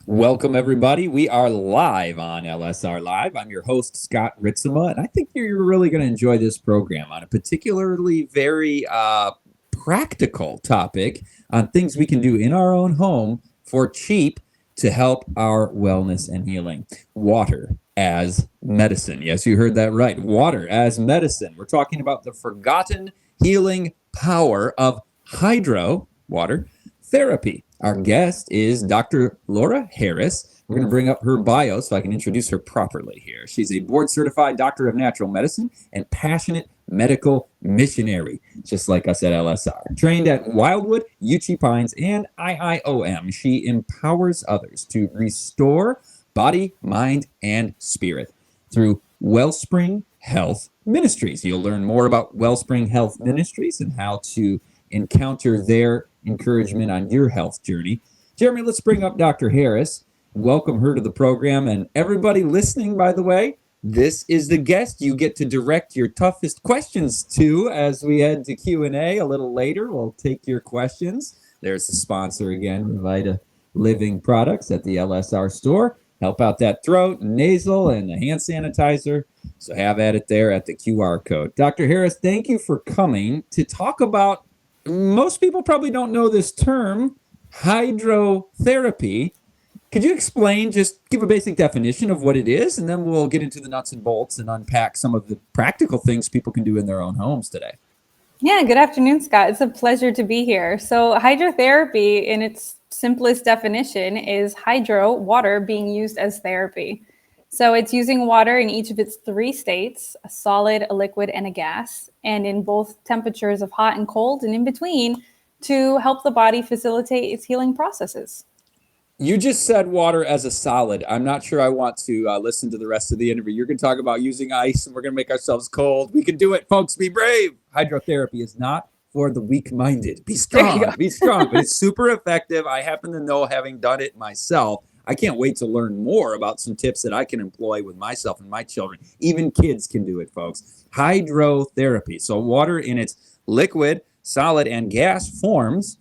Welcome, everybody. We are live on LSR Live. I'm your host, Scott Ritsema, and I think you're really going to enjoy this program on a particularly very practical topic on things we can do in our own home for cheap to help our wellness and healing. Water as medicine. Yes, you heard that right. Water as medicine. We're talking about the forgotten healing power of hydro water therapy. Our guest is Dr. Laura Harris. We're going to bring up her bio so I can introduce her properly here. She's a board certified doctor of natural medicine and passionate medical missionary, just like us at LSR. Trained at Wildwood, Uchee Pines, and IIOM, she empowers others to restore body, mind, and spirit through Wellspring Health Ministries. You'll learn more about Wellspring Health Ministries and how to encounter their encouragement on your health journey. Jeremy, let's bring up Dr. Harris. Welcome her to the program. And everybody listening, by the way, this is the guest you get to direct your toughest questions to as we head to Q&A a little later. We'll take your questions. There's the sponsor again, Vita Living Products at the LSR store. Help out that throat, nasal, and the hand sanitizer. So have at it there at the QR code. Dr. Harris, thank you for coming to talk about, most people probably don't know this term, hydrotherapy. Could you explain, just give a basic definition of what it is, and then we'll get into the nuts and bolts and unpack some of the practical things people can do in their own homes today. Yeah, good afternoon, Scott. It's a pleasure to be here. So hydrotherapy, in its simplest definition, is hydro, water, being used as therapy. So it's using water in each of its three states, a solid, a liquid, and a gas, and in both temperatures of hot and cold and in between to help the body facilitate its healing processes. You just said water as a solid. I'm not sure I want to listen to the rest of the interview. You're going to talk about using ice and we're going to make ourselves cold. We can do it, folks. Be brave. Hydrotherapy is not for the weak-minded. Be strong. Be strong. But it's super effective. I happen to know, having done it myself. I can't wait to learn more about some tips that I can employ with myself and my children. Even kids can do it, folks. Hydrotherapy. So water in its liquid, solid, and gas forms.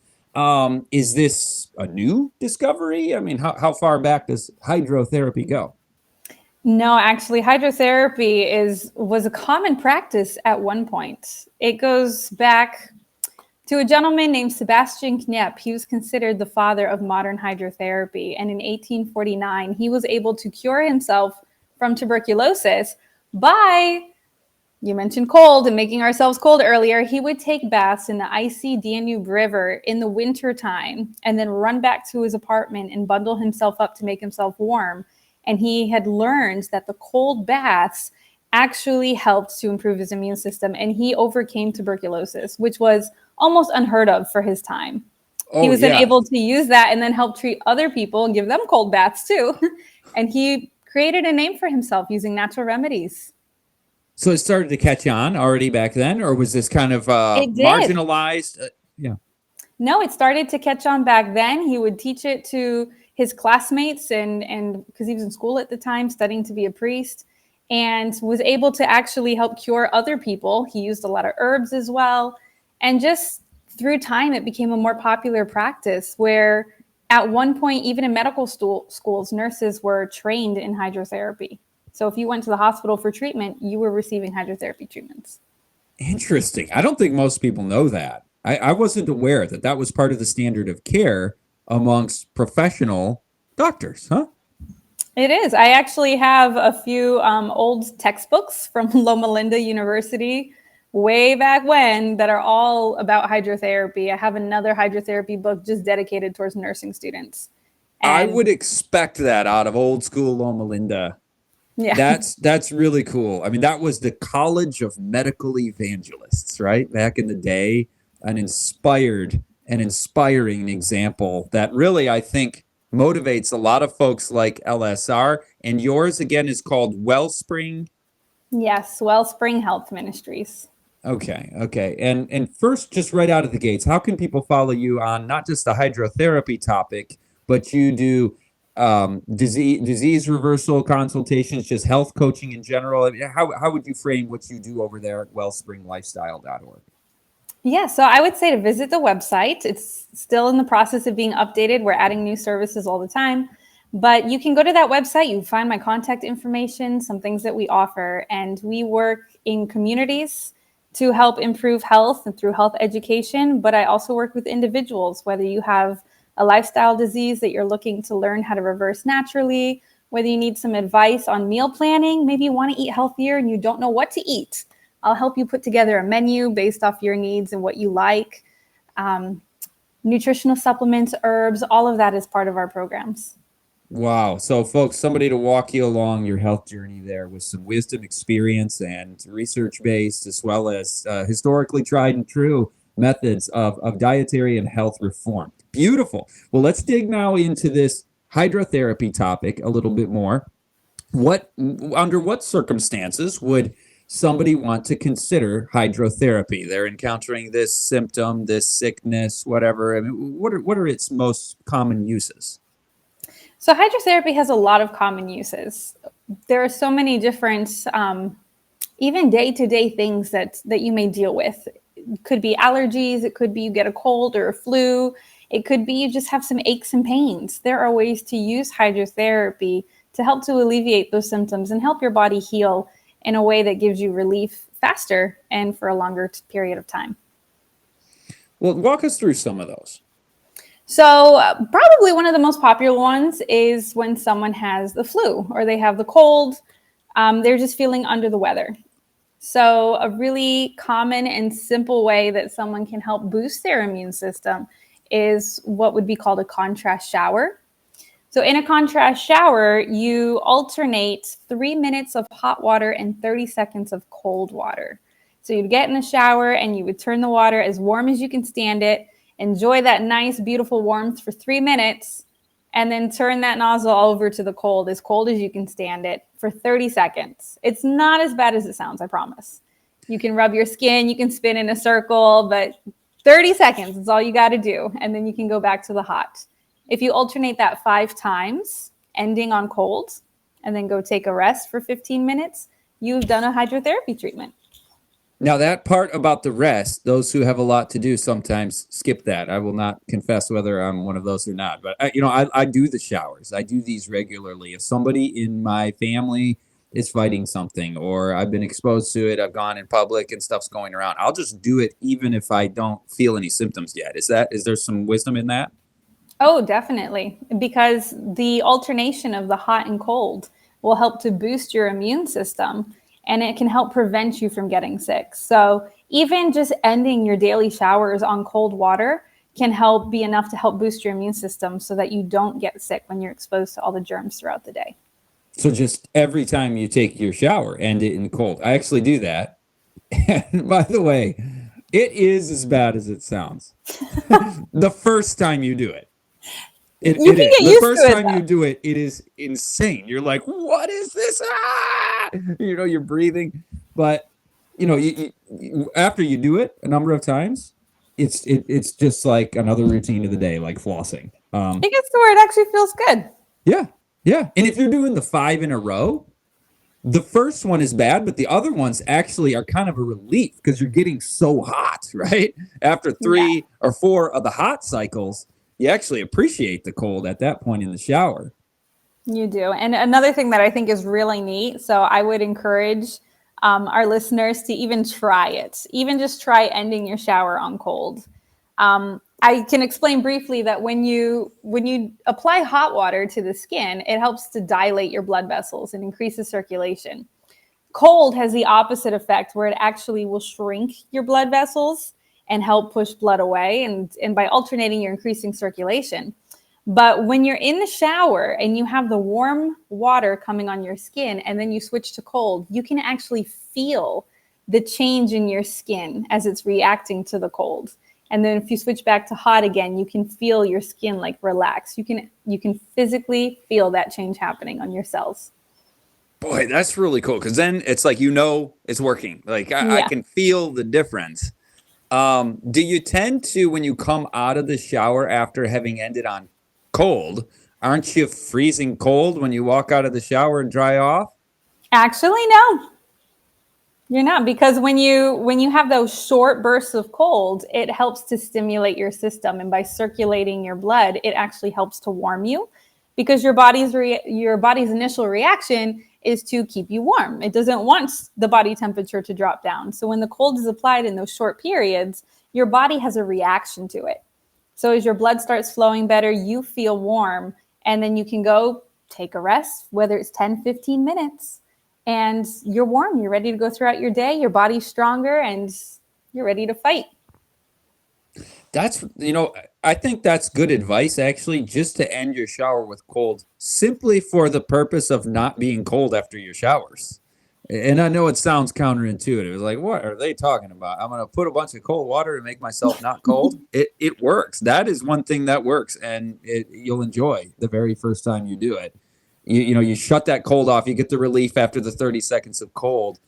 Is this a new discovery? I mean, how far back does hydrotherapy go? No, actually, hydrotherapy was a common practice at one point. It goes back to a gentleman named Sebastian Knepp. He was considered the father of modern hydrotherapy. And in 1849, he was able to cure himself from tuberculosis by, you mentioned cold and making ourselves cold earlier. He would take baths in the icy Danube River in the wintertime and then run back to his apartment and bundle himself up to make himself warm. And he had learned that the cold baths actually helped to improve his immune system. And he overcame tuberculosis, which was almost unheard of for his time. He was then able to use that and then help treat other people and give them cold baths too. And he created a name for himself using natural remedies. So it started to catch on already back then, or was this kind of marginalized? Yeah. No, it started to catch on back then. He would teach it to his classmates and because he was in school at the time, studying to be a priest, and was able to actually help cure other people. He used a lot of herbs as well. And just through time, it became a more popular practice where at one point, even in medical schools, nurses were trained in hydrotherapy. So if you went to the hospital for treatment, you were receiving hydrotherapy treatments. Interesting. I don't think most people know that. I wasn't aware that that was part of the standard of care amongst professional doctors, huh? It is. I actually have a few old textbooks from Loma Linda University way back when that are all about hydrotherapy. I have another hydrotherapy book just dedicated towards nursing students. And I would expect that out of old school Loma Linda. Yeah. That's really cool. I mean, that was the College of Medical Evangelists, right? Back in the day, an inspiring example that really, I think, motivates a lot of folks like LSR. And yours, again, is called Wellspring? Yes, Wellspring Health Ministries. Okay. And first, just right out of the gates, how can people follow you on not just the hydrotherapy topic, but you do disease reversal consultations, just health coaching in general? I mean, how would you frame what you do over there at wellspringlifestyle.org? Yeah, so I would say to visit the website. It's still in the process of being updated. We're adding new services all the time. But you can go to that website, you find my contact information, some things that we offer, and we work in communities to help improve health and through health education. But I also work with individuals, whether you have a lifestyle disease that you're looking to learn how to reverse naturally, whether you need some advice on meal planning, maybe you want to eat healthier and you don't know what to eat. I'll help you put together a menu based off your needs and what you like. Nutritional supplements, herbs, all of that is part of our programs. Wow. So, folks, somebody to walk you along your health journey there with some wisdom, experience, and research based, as well as historically tried and true methods of dietary and health reform. Beautiful. Well, let's dig now into this hydrotherapy topic a little bit more. Under what circumstances would somebody want to consider hydrotherapy? They're encountering this symptom, this sickness, whatever. I mean, what are its most common uses? So hydrotherapy has a lot of common uses. There are so many different, even day-to-day things that you may deal with. It could be allergies. It could be you get a cold or a flu. It could be you just have some aches and pains. There are ways to use hydrotherapy to help to alleviate those symptoms and help your body heal in a way that gives you relief faster and for a longer period of time. Well, walk us through some of those. So probably one of the most popular ones is when someone has the flu or they have the cold. They're just feeling under the weather. So a really common and simple way that someone can help boost their immune system is what would be called a contrast shower. So in a contrast shower, you alternate 3 minutes of hot water and 30 seconds of cold water. So you'd get in the shower and you would turn the water as warm as you can stand it. Enjoy that nice, beautiful warmth for 3 minutes, and then turn that nozzle over to the cold as you can stand it for 30 seconds. It's not as bad as it sounds, I promise. You can rub your skin, you can spin in a circle, but 30 seconds is all you got to do, and then you can go back to the hot. If you alternate that 5 times, ending on cold, and then go take a rest for 15 minutes, you've done a hydrotherapy treatment. Now, that part about the rest, those who have a lot to do sometimes skip that. I will not confess whether I'm one of those or not. But, I do the showers. I do these regularly. If somebody in my family is fighting something or I've been exposed to it, I've gone in public and stuff's going around, I'll just do it even if I don't feel any symptoms yet. Is there some wisdom in that? Oh, definitely. Because the alternation of the hot and cold will help to boost your immune system, and it can help prevent you from getting sick. So even just ending your daily showers on cold water can help be enough to help boost your immune system so that you don't get sick when you're exposed to all the germs throughout the day. So just every time you take your shower, end it in cold. I actually do that. And by the way, it is as bad as it sounds. The first time you do it. You can get the used first to it, time though. you do it, it is insane. You're like, what is this? Ah! You're breathing. But, after you do it a number of times, it's just like another routine of the day, like flossing. It gets to where it actually feels good. Yeah. Yeah. And if you're doing the 5 in a row, the first one is bad, but the other ones actually are kind of a relief because you're getting so hot, right? After 3 or 4 of the hot cycles, you actually appreciate the cold at that point in the shower. You do. And another thing that I think is really neat, so I would encourage our listeners to even try it. Even just try ending your shower on cold. I can explain briefly that when you apply hot water to the skin, it helps to dilate your blood vessels and increases circulation. Cold has the opposite effect where it actually will shrink your blood vessels and help push blood away. And by alternating, you're increasing circulation. But when you're in the shower and you have the warm water coming on your skin and then you switch to cold, you can actually feel the change in your skin as it's reacting to the cold. And then if you switch back to hot again, you can feel your skin like relax. You can physically feel that change happening on your cells. Boy, that's really cool because then it's like it's working. Like I can feel the difference. Do you tend to, when you come out of the shower after having ended on cold, aren't you freezing cold when you walk out of the shower and dry off? Actually, no. You're not, because when you have those short bursts of cold, it helps to stimulate your system. And by circulating your blood, it actually helps to warm you. because your body's initial reaction is to keep you warm. It doesn't want the body temperature to drop down. So when the cold is applied in those short periods, your body has a reaction to it. So as your blood starts flowing better, you feel warm, and then you can go take a rest, whether it's 10, 15 minutes, and you're warm. You're ready to go throughout your day. Your body's stronger and you're ready to fight. That's, I think that's good advice, actually, just to end your shower with cold, simply for the purpose of not being cold after your showers. And I know it sounds counterintuitive. It's like, what are they talking about? I'm going to put a bunch of cold water to make myself not cold. It works. That is one thing that works, and you'll enjoy the very first time you do it. You shut that cold off. You get the relief after the 30 seconds of cold,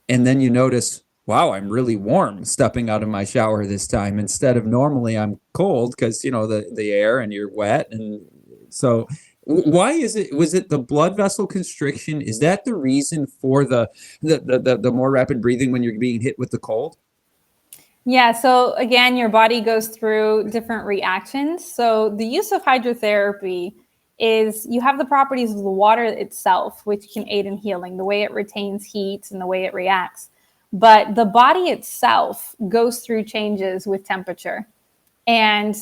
and then you notice, wow, I'm really warm stepping out of my shower this time instead of normally I'm cold because, the air and you're wet. And so why was it the blood vessel constriction? Is that the reason for the more rapid breathing when you're being hit with the cold? Yeah, so again, your body goes through different reactions. So the use of hydrotherapy is you have the properties of the water itself, which can aid in healing, the way it retains heat and the way it reacts. But the body itself goes through changes with temperature, and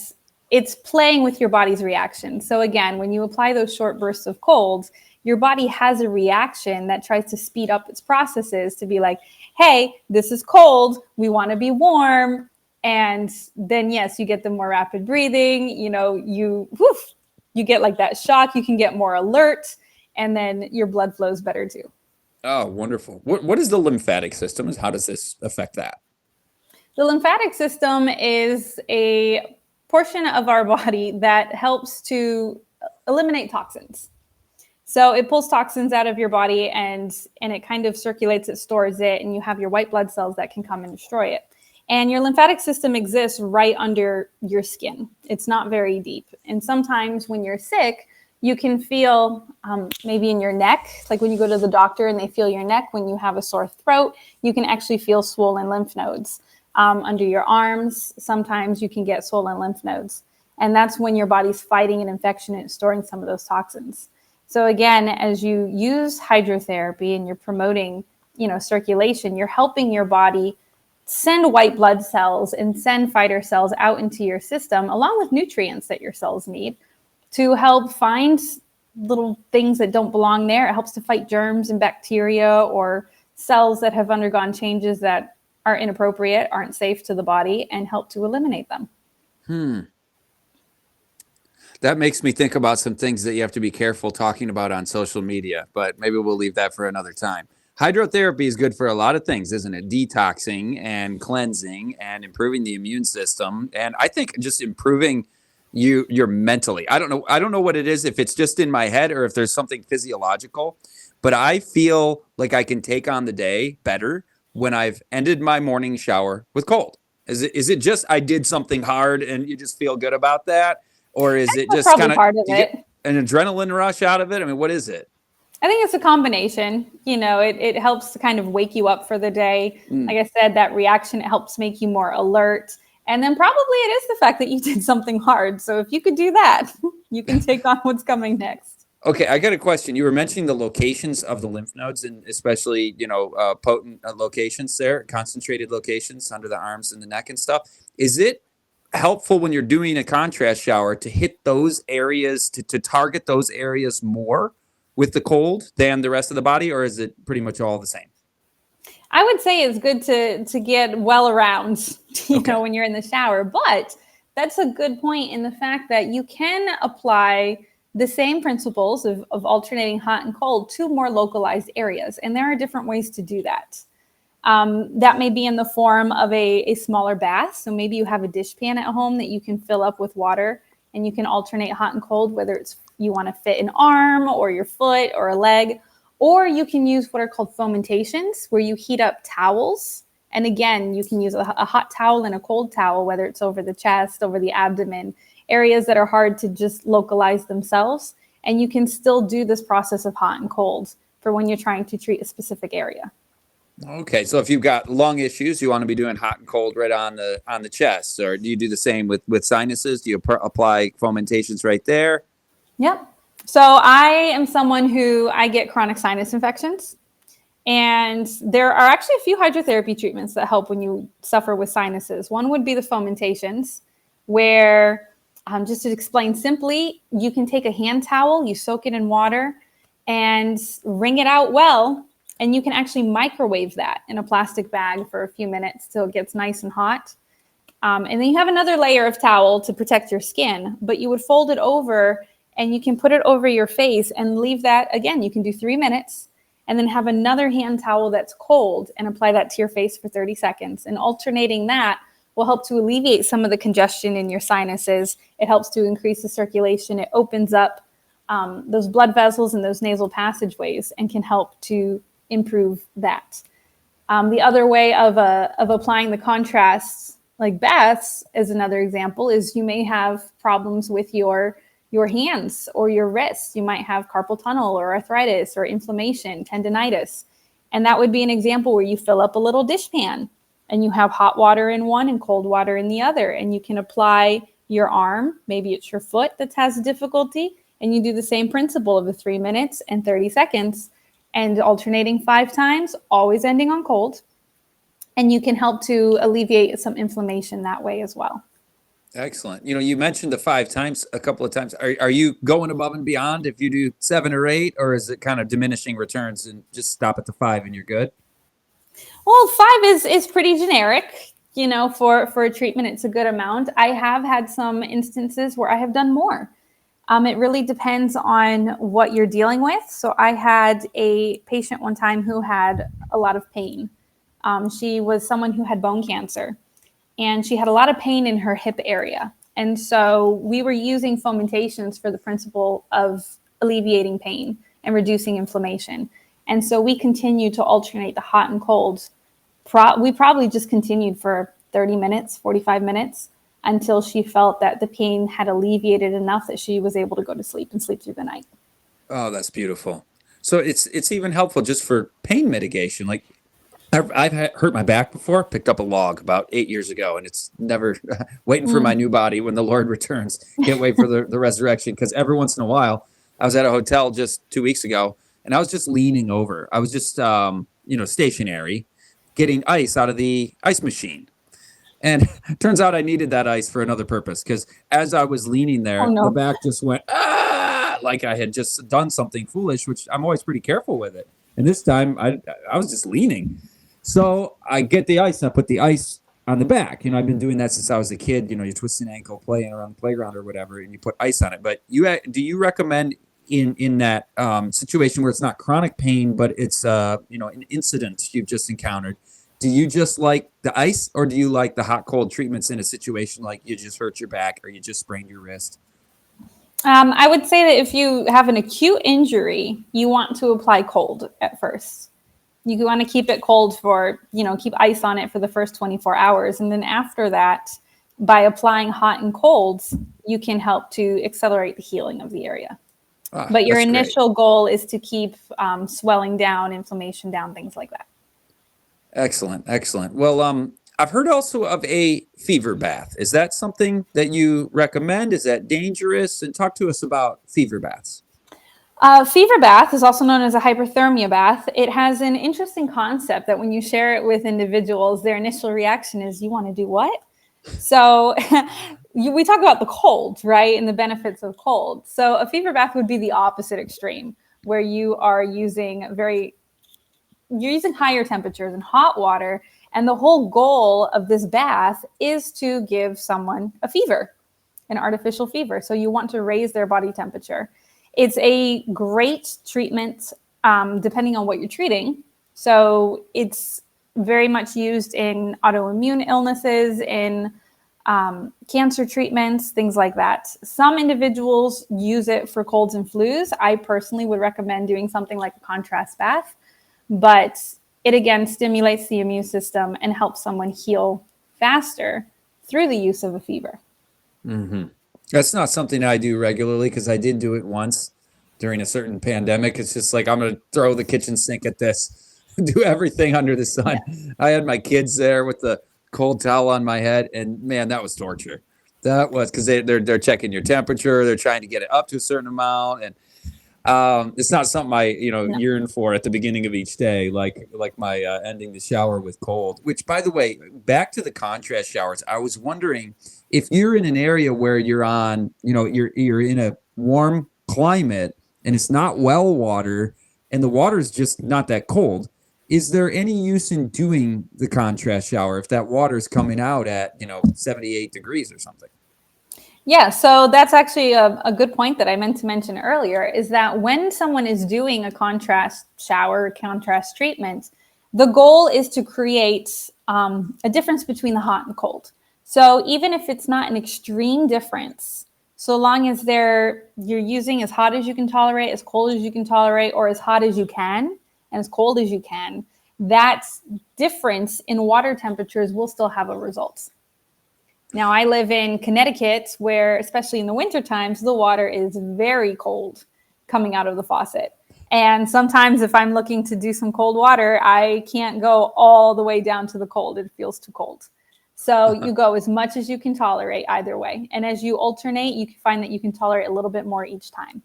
it's playing with your body's reaction. So again, when you apply those short bursts of cold, your body has a reaction that tries to speed up its processes to be like, hey, this is cold, we want to be warm. And then, yes, you get the more rapid breathing, you get like that shock, you can get more alert, and then your blood flows better too. Oh, wonderful. What is the lymphatic system? How does this affect that? The lymphatic system is a portion of our body that helps to eliminate toxins. So it pulls toxins out of your body and it kind of circulates, it stores it, and you have your white blood cells that can come and destroy it. And your lymphatic system exists right under your skin. It's not very deep. And sometimes when you're sick, you can feel maybe in your neck, like when you go to the doctor and they feel your neck, when you have a sore throat, you can actually feel swollen lymph nodes. Under your arms, sometimes you can get swollen lymph nodes. And that's when your body's fighting an infection and storing some of those toxins. So again, as you use hydrotherapy and you're promoting, circulation, you're helping your body send white blood cells and send fighter cells out into your system, along with nutrients that your cells need to help find little things that don't belong there. It helps to fight germs and bacteria or cells that have undergone changes that are inappropriate, aren't safe to the body, and help to eliminate them. That makes me think about some things that you have to be careful talking about on social media, but maybe we'll leave that for another time. Hydrotherapy is good for a lot of things, isn't it? Detoxing and cleansing and improving the immune system. And I think just improving you're mentally. I don't know what it is, if it's just in my head or if there's something physiological, but I feel like I can take on the day better when I've ended my morning shower with cold. Is it just I did something hard and you just feel good about that? Or is it just kind of get an adrenaline rush out of it? I mean, what is it? I think it's a combination. It helps to kind of wake you up for the day. Like I said, that reaction, it helps make you more alert. And then probably it is the fact that you did something hard. So if you could do that, you can take on what's coming next. Okay, I got a question. You were mentioning the locations of the lymph nodes, and especially, potent locations there, concentrated locations under the arms and the neck and stuff. Is it helpful when you're doing a contrast shower to hit those areas, to target those areas more with the cold than the rest of the body, or is it pretty much all the same? I would say it's good to get well around, when you're in the shower, but that's a good point in the fact that you can apply the same principles of alternating hot and cold to more localized areas. And there are different ways to do that. That may be in the form of a smaller bath. So maybe you have a dish pan at home that you can fill up with water and you can alternate hot and cold, whether it's you want to fit an arm or your foot or a leg, or you can use what are called fomentations, where you heat up towels. And again, you can use a hot towel and a cold towel, whether it's over the chest, over the abdomen, areas that are hard to just localize themselves. And you can still do this process of hot and cold for when you're trying to treat a specific area. Okay, so if you've got lung issues, you want to be doing hot and cold right on the chest, or do you do the same with sinuses? Do you apply fomentations right there? Yep. So I am someone who I get chronic sinus infections. And there are actually a few hydrotherapy treatments that help when you suffer with sinuses. One would be the fomentations, where, just to explain simply, you can take a hand towel, you soak it in water, and wring it out well. And you can actually microwave that in a plastic bag for a few minutes till it gets nice and hot. And then you have another layer of towel to protect your skin, but you would fold it over and you can put it over your face and leave that. Again, you can do 3 minutes and then have another hand towel that's cold and apply that to your face for 30 seconds. And alternating that will help to alleviate some of the congestion in your sinuses. It helps to increase the circulation. It opens up those blood vessels and those nasal passageways and can help to improve that. The other way of applying the contrasts, like baths, as another example, is you may have problems with your hands or your wrists. You might have carpal tunnel or arthritis or inflammation, tendinitis. And that would be an example where you fill up a little dishpan and you have hot water in one and cold water in the other. And you can apply your arm, maybe it's your foot that has difficulty, and you do the same principle of the 3 minutes and 30 seconds and alternating 5 times, always ending on cold. And you can help to alleviate some inflammation that way as well. Excellent. You mentioned the 5 times a couple of times. Are you going above and beyond if you do 7 or 8, or is it kind of diminishing returns and just stop at the 5 and you're good? Well, 5 is pretty generic. For a treatment, it's a good amount. I have had some instances where I have done more. It really depends on what you're dealing with. So I had a patient one time who had a lot of pain. She was someone who had bone cancer, and she had a lot of pain in her hip area. And so we were using fomentations for the principle of alleviating pain and reducing inflammation. And so we continued to alternate the hot and cold. We probably just continued for 30 minutes, 45 minutes, until she felt that the pain had alleviated enough that she was able to go to sleep and sleep through the night. Oh, that's beautiful. So it's even helpful just for pain mitigation. Like I've hurt my back before, picked up a log about 8 years ago, and it's never waiting for my new body when the Lord returns. Can't wait for the resurrection, because every once in a while, I was at a hotel just 2 weeks ago, and I was just leaning over. I was just, stationary, getting ice out of the ice machine. And turns out I needed that ice for another purpose, because as I was leaning there, the back just went, like I had just done something foolish, which I'm always pretty careful with it. And this time I was just leaning. So I get the ice and I put the ice on the back. I've been doing that since I was a kid. You twist an ankle playing around the playground or whatever, and you put ice on it. But do you recommend in that situation where it's not chronic pain, but it's an incident you've just encountered? Do you just like the ice, or do you like the hot cold treatments in a situation like you just hurt your back or you just sprained your wrist? I would say that if you have an acute injury, you want to apply cold at first. You want to keep it cold for, keep ice on it for the first 24 hours. And then after that, by applying hot and colds, you can help to accelerate the healing of the area. But your initial goal is to keep swelling down, inflammation down, things like that. Excellent. Well, I've heard also of a fever bath. Is that something that you recommend? Is that dangerous? And talk to us about fever baths. Fever bath is also known as a hyperthermia bath. It has an interesting concept that when you share it with individuals, their initial reaction is, you want to do what? So we talk about the cold, right? And the benefits of cold. So a fever bath would be the opposite extreme, where you are using higher temperatures and hot water. And the whole goal of this bath is to give someone a fever, an artificial fever. So you want to raise their body temperature. It's a great treatment depending on what you're treating. So it's very much used in autoimmune illnesses, in cancer treatments, things like that. Some individuals use it for colds and flus. I personally would recommend doing something like a contrast bath, but it again stimulates the immune system and helps someone heal faster through the use of a fever. Mm-hmm. That's not something I do regularly, because I did do it once during a certain pandemic. It's just like, I'm going to throw the kitchen sink at this, do everything under the sun. Yeah. I had my kids there with the cold towel on my head, and man, that was torture. That was because they're checking your temperature. They're trying to get it up to a certain amount. And It's not something I, No. yearn for at the beginning of each day, like my ending the shower with cold. Which, by the way, back to the contrast showers, I was wondering if you're in an area where you're on, you're in a warm climate and it's not well water, and the water's just not that cold. Is there any use in doing the contrast shower if that water's coming out at 78 degrees or something? Yeah, so that's actually a good point that I meant to mention earlier is that when someone is doing a contrast shower, contrast treatment, the goal is to create a difference between the hot and cold. So even if it's not an extreme difference, so long as you're using as hot as you can tolerate, as cold as you can tolerate, or as hot as you can and as cold as you can, that difference in water temperatures will still have a result. Now, I live in Connecticut, where, especially in the winter times, the water is very cold coming out of the faucet. And sometimes if I'm looking to do some cold water, I can't go all the way down to the cold. It feels too cold. So you go as much as you can tolerate either way. And as you alternate, you can find that you can tolerate a little bit more each time.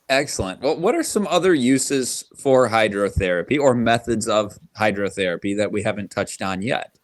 Excellent. Well, what are some other uses for hydrotherapy or methods of hydrotherapy that we haven't touched on yet?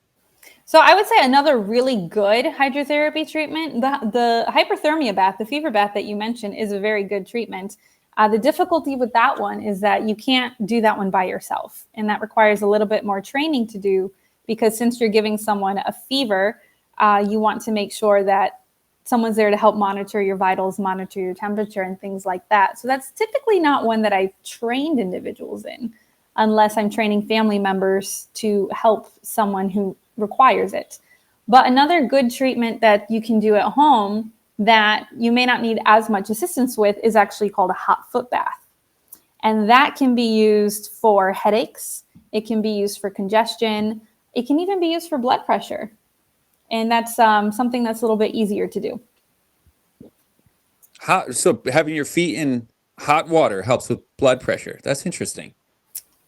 So I would say another really good hydrotherapy treatment, the hyperthermia bath, the fever bath that you mentioned is a very good treatment. The difficulty with that one is that you can't do that one by yourself. And that requires a little bit more training to do because since you're giving someone a fever, you want to make sure that someone's there to help monitor your vitals, monitor your temperature and things like that. So that's typically not one that I've trained individuals in unless I'm training family members to help someone who requires it. But another good treatment that you can do at home that you may not need as much assistance with is actually called a hot foot bath. And that can be used for headaches. It can be used for congestion. It can even be used for blood pressure. And that's something that's a little bit easier to do. So having your feet in hot water helps with blood pressure. That's interesting.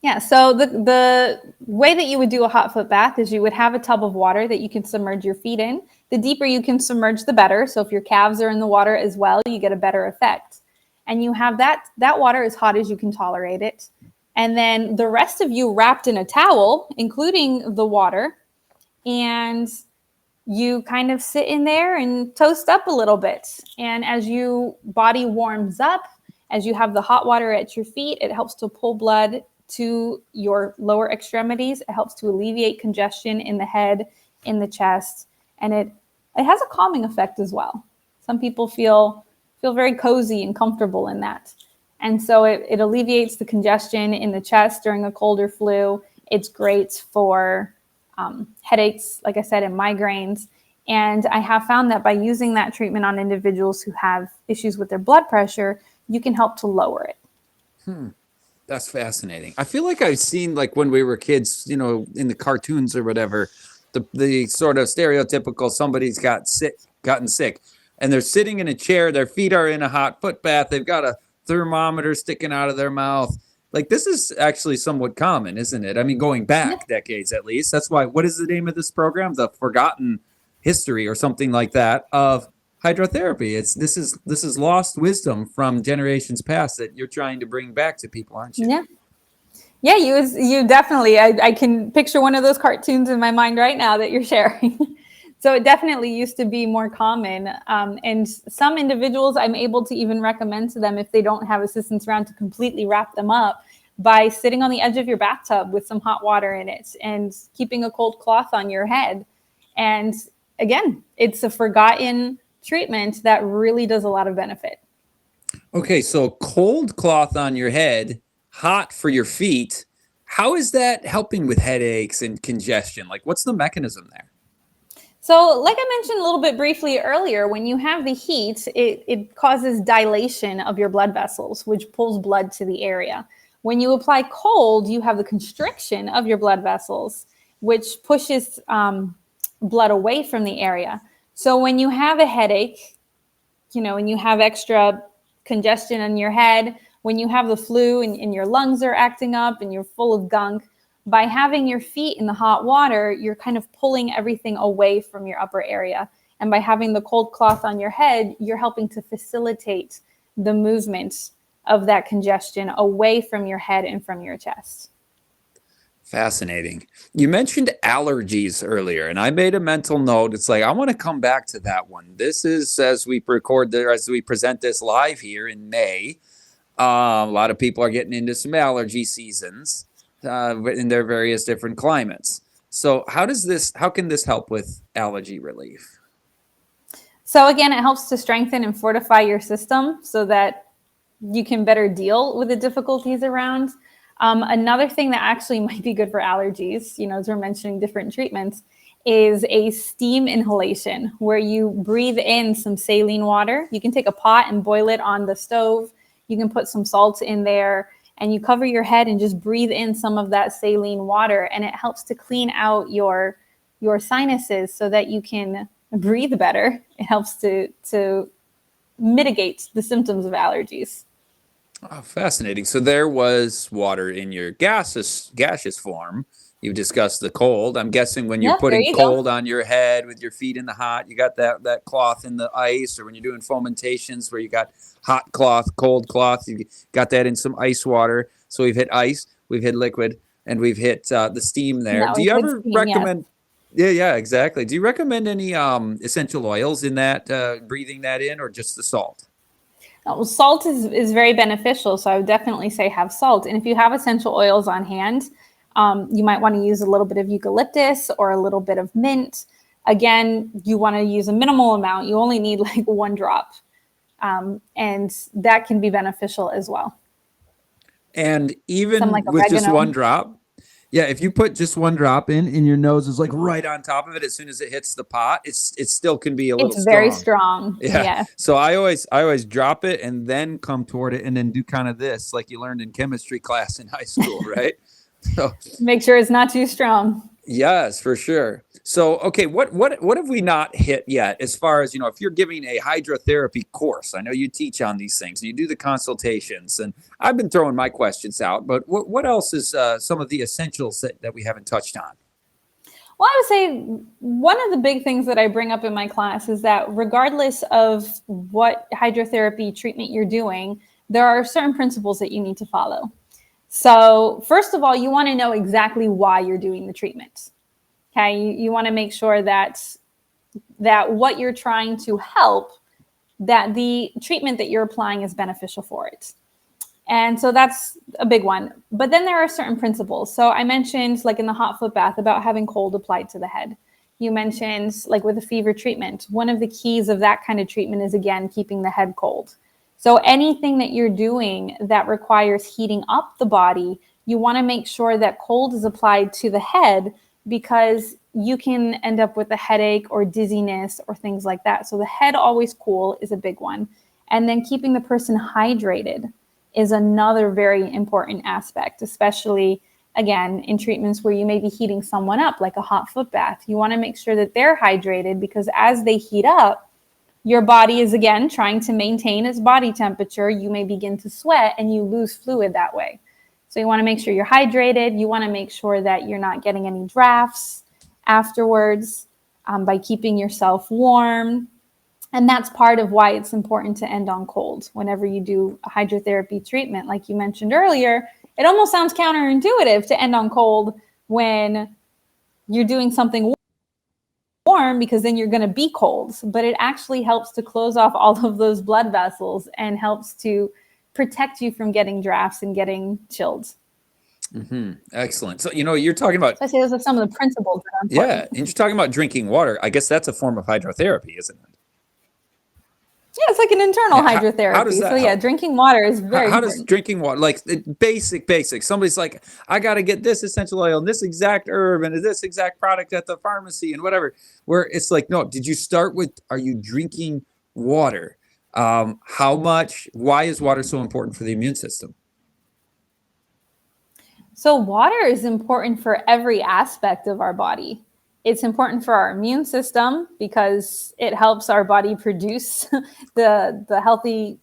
Yeah, so the way that you would do a hot foot bath is you would have a tub of water that you can submerge your feet in. The deeper you can submerge, the better. So if your calves are in the water as well, you get a better effect. And you have that water as hot as you can tolerate it. And then the rest of you wrapped in a towel, including the water, and you kind of sit in there and toast up a little bit. And as your body warms up, as you have the hot water at your feet, it helps to pull blood to your lower extremities. It helps to alleviate congestion in the head, in the chest, and it has a calming effect as well. Some people feel very cozy and comfortable in that. And so it alleviates the congestion in the chest during a cold or flu. It's great for headaches, like I said, and migraines. And I have found that by using that treatment on individuals who have issues with their blood pressure, you can help to lower it. That's fascinating. I feel like I've seen, like when we were kids, in the cartoons or whatever, the sort of stereotypical somebody's gotten sick, and they're sitting in a chair, their feet are in a hot foot bath, they've got a thermometer sticking out of their mouth. Like this is actually somewhat common, isn't it? I mean, going back decades at least. That's why. What is the name of this program? The Forgotten History or something like that of hydrotherapy. This is lost wisdom from generations past that you're trying to bring back to people, aren't you? Yeah, you definitely. I can picture one of those cartoons in my mind right now that you're sharing. So it definitely used to be more common. And some individuals, I'm able to even recommend to them if they don't have assistants around to completely wrap them up by sitting on the edge of your bathtub with some hot water in it and keeping a cold cloth on your head. And again, it's a forgotten treatment that really does a lot of benefit. Okay, so cold cloth on your head, hot for your feet. How is that helping with headaches and congestion? Like, what's the mechanism there? So like I mentioned a little bit briefly earlier, when you have the heat, it causes dilation of your blood vessels, which pulls blood to the area. When you apply cold, you have the constriction of your blood vessels, which pushes blood away from the area. So when you have a headache, and you have extra congestion in your head, when you have the flu and your lungs are acting up and you're full of gunk, by having your feet in the hot water, you're kind of pulling everything away from your upper area. And by having the cold cloth on your head, you're helping to facilitate the movement of that congestion away from your head and from your chest. Fascinating. You mentioned allergies earlier, and I made a mental note. It's like I want to come back to that one. This is as we record there, as we present this live here in May. A lot of people are getting into some allergy seasons in their various different climates. So, how can this help with allergy relief? So again, it helps to strengthen and fortify your system so that you can better deal with the difficulties around. Another thing that actually might be good for allergies, as we're mentioning different treatments, is a steam inhalation where you breathe in some saline water. You can take a pot and boil it on the stove. You can put some salt in there and you cover your head and just breathe in some of that saline water. And it helps to clean out your sinuses so that you can breathe better. It helps to mitigate the symptoms of allergies. Oh, fascinating. So there was water in your gaseous form. You discussed the cold. I'm guessing when you're Yep, there putting you go. cold on your head with your feet in the hot, you got that cloth in the ice, or when you're doing fomentations where you got hot cloth, cold cloth, you got that in some ice water. So we've hit ice, we've hit liquid, and we've hit the steam there. That Do was you good ever steam, yes. recommend? Yeah, exactly. Do you recommend any essential oils in that breathing that in, or just the salt? Well, salt is very beneficial, so I would definitely say have salt. And if you have essential oils on hand, you might want to use a little bit of eucalyptus or a little bit of mint. Again, you want to use a minimal amount. You only need like 1 drop, and that can be beneficial as well. And Some even like with just oregano. 1 drop, yeah, if you put just 1 drop in and your nose is like right on top of it as soon as it hits the pot, it still can be a little It's very strong. strong. Yeah. Yeah. So I always drop it and then come toward it and then do kind of this like you learned in chemistry class in high school, right? So Make sure it's not too strong. yes, for sure. So, okay, what have we not hit yet as far as, if you're giving a hydrotherapy course? I know you teach on these things, you do the consultations, and I've been throwing my questions out, but what else is some of the essentials that we haven't touched on? Well, I would say one of the big things that I bring up in my class is that regardless of what hydrotherapy treatment you're doing, there are certain principles that you need to follow. So first of all, you want to know exactly why you're doing the treatment. Okay, you want to make sure that what you're trying to help, that the treatment that you're applying is beneficial for it. And so that's a big one. But then there are certain principles. So I mentioned, like in the hot foot bath, about having cold applied to the head. You mentioned, like with a fever treatment, one of the keys of that kind of treatment is, again, keeping the head cold. So anything that you're doing that requires heating up the body, you want to make sure that cold is applied to the head, because you can end up with a headache or dizziness or things like that. So the head always cool is a big one. And then keeping the person hydrated is another very important aspect, especially, again, in treatments where you may be heating someone up, like a hot foot bath. You want to make sure that they're hydrated, because as they heat up, your body is, again, trying to maintain its body temperature. You may begin to sweat and you lose fluid that way. So you want to make sure you're hydrated. You want to make sure that you're not getting any drafts afterwards by keeping yourself warm. And that's part of why it's important to end on cold whenever you do a hydrotherapy treatment. Like you mentioned earlier, it almost sounds counterintuitive to end on cold when you're doing something warm, because then you're going to be cold. But it actually helps to close off all of those blood vessels and helps to protect you from getting drafts and getting chilled. Mm-hmm. Excellent. So, you're talking about, So I say those are some of the principles that are yeah, important. and you're talking about drinking water. I guess that's a form of hydrotherapy, isn't it? Yeah, it's like an internal Yeah. How does hydrotherapy. So that yeah, help? drinking water is very How does important. drinking water, like basic, somebody's like, I got to get this essential oil and this exact herb and this exact product at the pharmacy and whatever, where it's like, no, did you start with, are you drinking water? How much, why is water so important for the immune system? So water is important for every aspect of our body. It's important for our immune system because it helps our body produce the healthy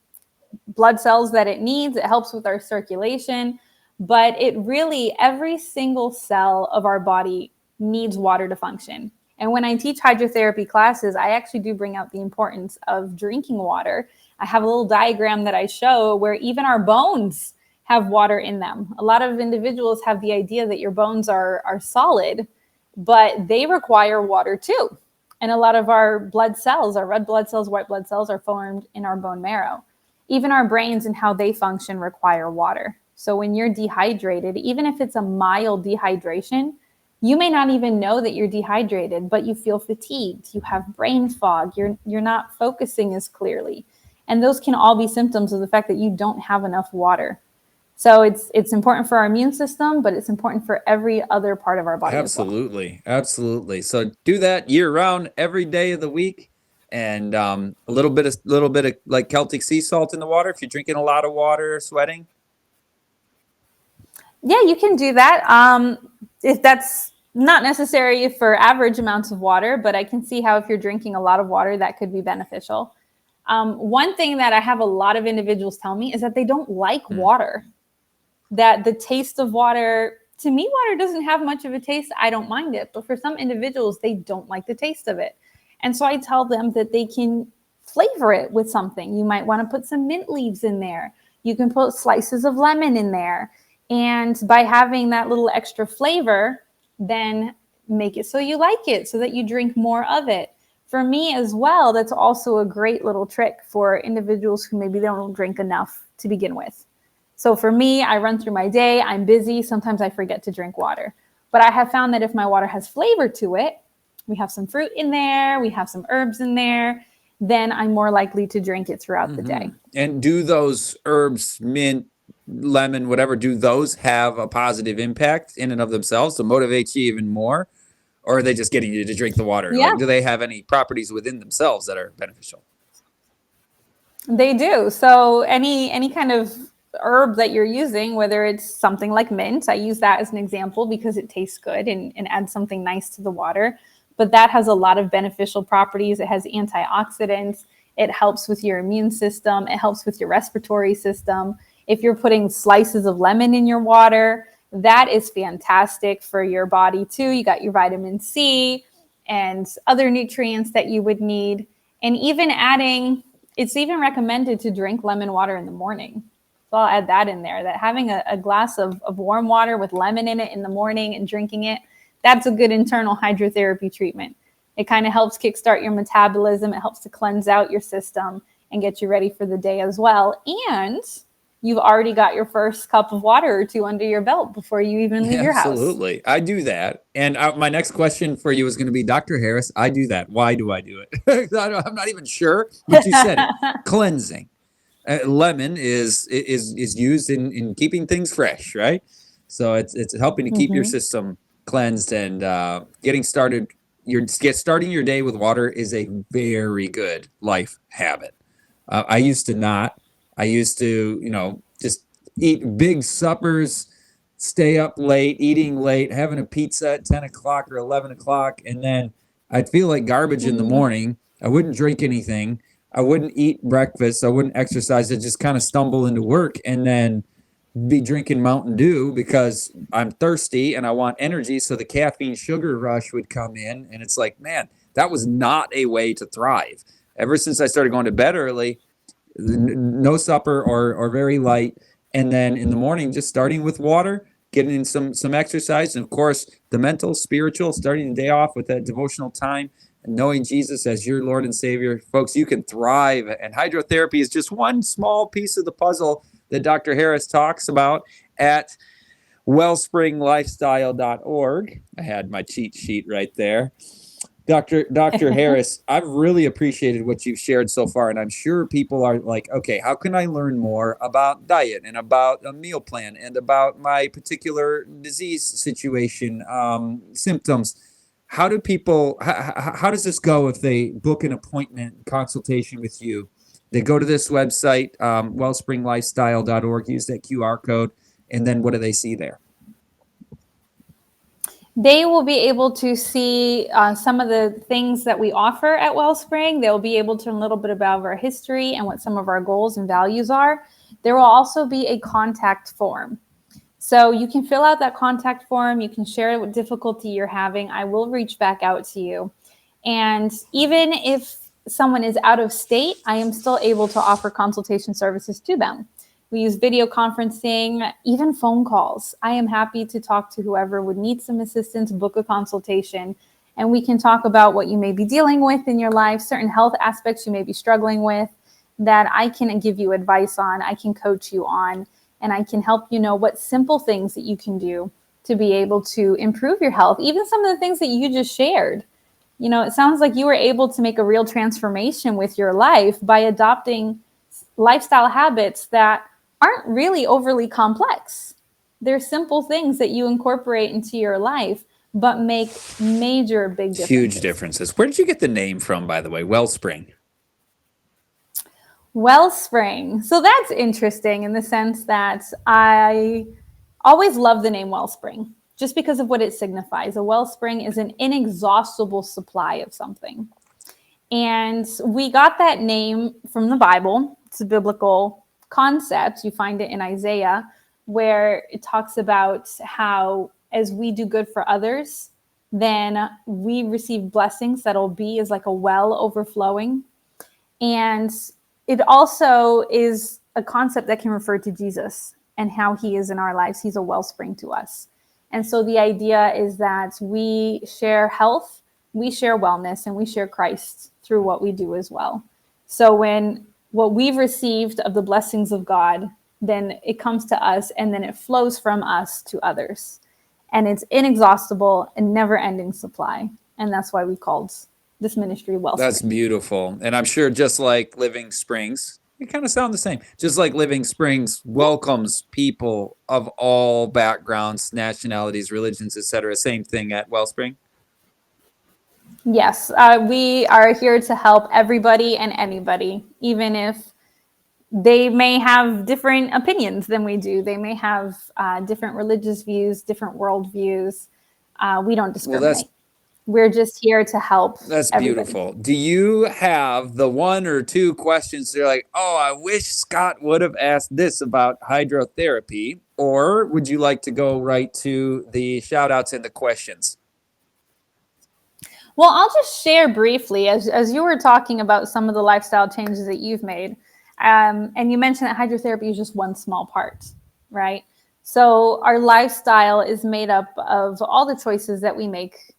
blood cells that it needs. It helps with our circulation, but it really, every single cell of our body needs water to function. And when I teach hydrotherapy classes, I actually do bring out the importance of drinking water. I have a little diagram that I show where even our bones have water in them. A lot of individuals have the idea that your bones are solid, but they require water too. And a lot of our blood cells, our red blood cells, white blood cells, are formed in our bone marrow. Even our brains and how they function require water. So when you're dehydrated, even if it's a mild dehydration, you may not even know that you're dehydrated, but you feel fatigued, you have brain fog, you're not focusing as clearly. And those can all be symptoms of the fact that you don't have enough water. So it's important for our immune system, but it's important for every other part of our body as well. Absolutely. So do that year round, every day of the week, and a little bit of like Celtic sea salt in the water if you're drinking a lot of water or sweating. Yeah, you can do that. If that's not necessary for average amounts of water, but I can see how if you're drinking a lot of water, that could be beneficial. One thing that I have a lot of individuals tell me is that they don't like water, that the taste of water, to me, water doesn't have much of a taste. I don't mind it. But for some individuals, they don't like the taste of it. And so I tell them that they can flavor it with something. You might want to put some mint leaves in there. You can put slices of lemon in there. And by having that little extra flavor, then make it so you like it, so that you drink more of it. For me as well, that's also a great little trick for individuals who maybe they don't drink enough to begin with. So for me, I run through my day, I'm busy, sometimes I forget to drink water. But I have found that if my water has flavor to it, we have some fruit in there, we have some herbs in there, then I'm more likely to drink it throughout the day. And do those herbs, mint, lemon, whatever, do those have a positive impact in and of themselves to motivate you even more? Or are they just getting you to drink the water? Yeah. Like, do they have any properties within themselves that are beneficial? They do. So any kind of herb that you're using, whether it's something like mint, I use that as an example because it tastes good and adds something nice to the water. But that has a lot of beneficial properties. It has antioxidants. It helps with your immune system. It helps with your respiratory system. If you're putting slices of lemon in your water, that is fantastic for your body too. You got your vitamin C and other nutrients that you would need. And even adding, it's even recommended to drink lemon water in the morning. So I'll add that in there, that having a glass of warm water with lemon in it in the morning and drinking it, that's a good internal hydrotherapy treatment. It kind of helps kickstart your metabolism. It helps to cleanse out your system and get you ready for the day as well. And you've already got your first cup of water or two under your belt before you even leave your house. Absolutely. I do that. And my next question for you is going to be, Dr. Harris, I do that. Why do I do it? I'm not even sure, but you said it. Cleansing. Lemon is used in keeping things fresh, right? So it's helping to keep your system cleansed and getting started. Starting your day with water is a very good life habit. I used to not. I used to, just eat big suppers, stay up late, eating late, having a pizza at 10 o'clock or 11 o'clock. And then I'd feel like garbage in the morning. I wouldn't drink anything. I wouldn't eat breakfast. I wouldn't exercise. I'd just kind of stumble into work and then be drinking Mountain Dew because I'm thirsty and I want energy. So the caffeine sugar rush would come in. And it's like, man, that was not a way to thrive. Ever since I started going to bed early, no supper or very light. And then in the morning, just starting with water, getting in some exercise. And of course, the mental, spiritual, starting the day off with that devotional time and knowing Jesus as your Lord and Savior. Folks, you can thrive. And hydrotherapy is just one small piece of the puzzle that Dr. Harris talks about at wellspringlifestyle.org. I had my cheat sheet right there. Dr. Harris, I've really appreciated what you've shared so far, and I'm sure people are like, okay, how can I learn more about diet and about a meal plan and about my particular disease situation, symptoms? How do people, how does this go if they book an appointment consultation with you? They go to this website, wellspringlifestyle.org, use that QR code, and then what do they see there? They will be able to see some of the things that we offer at Wellspring. They'll be able to learn a little bit about our history and what some of our goals and values are. There will also be a contact form. So you can fill out that contact form. You can share what difficulty you're having. I will reach back out to you. And even if someone is out of state, I am still able to offer consultation services to them. We use video conferencing, even phone calls. I am happy to talk to whoever would need some assistance, book a consultation, and we can talk about what you may be dealing with in your life, certain health aspects you may be struggling with that I can give you advice on, I can coach you on, and I can help you know what simple things that you can do to be able to improve your health. Even some of the things that you just shared. You know, it sounds like you were able to make a real transformation with your life by adopting lifestyle habits that aren't really overly complex. They're simple things that you incorporate into your life, but make major big differences. Huge differences. Where did you get the name from, by the way? Wellspring. Wellspring. So that's interesting in the sense that I always love the name Wellspring just because of what it signifies. A wellspring is an inexhaustible supply of something. And we got that name from the Bible. It's a biblical concept. You find it in Isaiah, where it talks about how as we do good for others, then we receive blessings that'll be as like a well overflowing. And it also is a concept that can refer to Jesus and how he is in our lives. He's a wellspring to us. And so the idea is that we share health, we share wellness, and we share Christ through what we do as well. So when what we've received of the blessings of God, then it comes to us and then it flows from us to others. And it's inexhaustible and never-ending supply. And that's why we called this ministry Wellspring. That's beautiful. And I'm sure just like Living Springs, they kind of sound the same. Just like Living Springs welcomes people of all backgrounds, nationalities, religions, etc. Same thing at Wellspring. Yes, we are here to help everybody and anybody, even if they may have different opinions than we do. They may have different religious views, different worldviews. We don't discriminate. We're just here to help. That's beautiful. Do you have the one or two questions that are like, oh, I wish Scott would have asked this about hydrotherapy? Or would you like to go right to the shout outs and the questions? Well, I'll just share briefly as you were talking about some of the lifestyle changes that you've made. And you mentioned that hydrotherapy is just one small part, right? So our lifestyle is made up of all the choices that we make,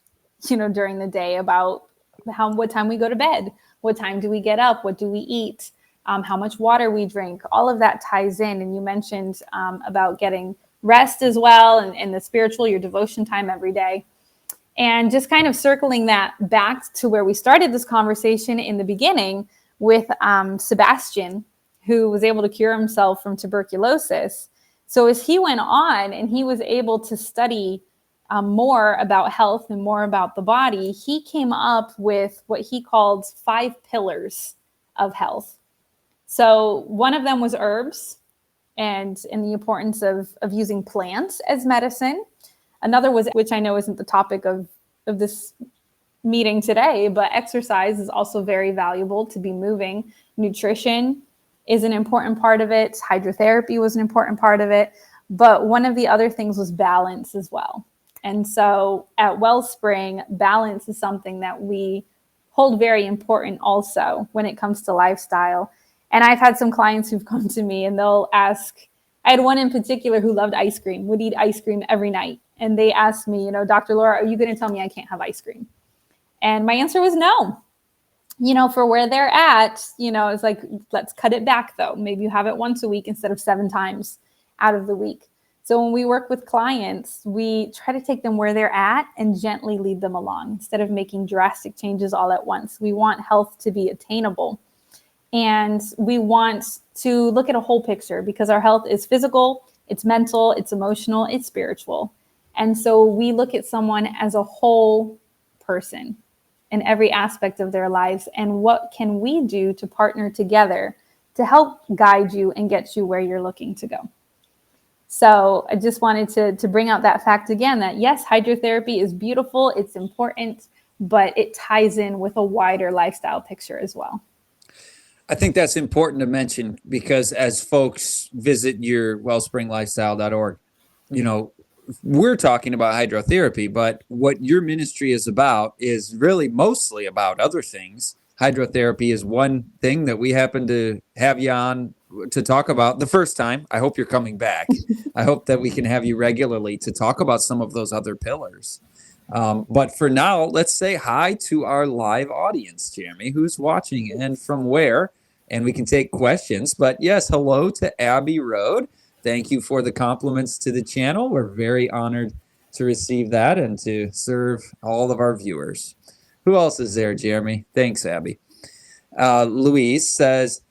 you know, during the day about what time we go to bed, what time do we get up, what do we eat, how much water we drink. All of that ties in. And you mentioned about getting rest as well, and the spiritual, your devotion time every day. And just kind of circling that back to where we started this conversation in the beginning with Sebastian, who was able to cure himself from tuberculosis. So as he went on and he was able to study more about health and more about the body, he came up with what he called 5 pillars of health. So one of them was herbs and the importance of using plants as medicine. Another was, which I know isn't the topic of this meeting today, but exercise is also very valuable, to be moving. Nutrition is an important part of it. Hydrotherapy was an important part of it. But one of the other things was balance as well. And so at Wellspring, balance is something that we hold very important also when it comes to lifestyle. And I've had some clients who've come to me and they'll ask, I had one in particular who loved ice cream, would eat ice cream every night. And they asked me, you know, Dr. Laura, are you going to tell me I can't have ice cream? And my answer was no. You know, for where they're at, you know, it's like, let's cut it back though. Maybe you have it once a week instead of 7 times out of the week. So when we work with clients, we try to take them where they're at and gently lead them along instead of making drastic changes all at once. We want health to be attainable. And we want to look at a whole picture because our health is physical, it's mental, it's emotional, it's spiritual. And so we look at someone as a whole person in every aspect of their lives. And what can we do to partner together to help guide you and get you where you're looking to go? So I just wanted to bring out that fact again, that yes, hydrotherapy is beautiful, it's important, but it ties in with a wider lifestyle picture as well. I think that's important to mention because as folks visit your wellspringlifestyle.org, you know, we're talking about hydrotherapy, but what your ministry is about is really mostly about other things Hydrotherapy is one thing that we happen to have you on to talk about the first time. I hope you're coming back. I hope that we can have you regularly to talk about some of those other pillars. But for now, let's say hi to our live audience, Jeremy, who's watching and from where, and we can take questions. But yes, hello to Abby Road. Thank you for the compliments to the channel. We're very honored to receive that and to serve all of our viewers. Who else is there, Jeremy? Thanks, Abby. Louise says,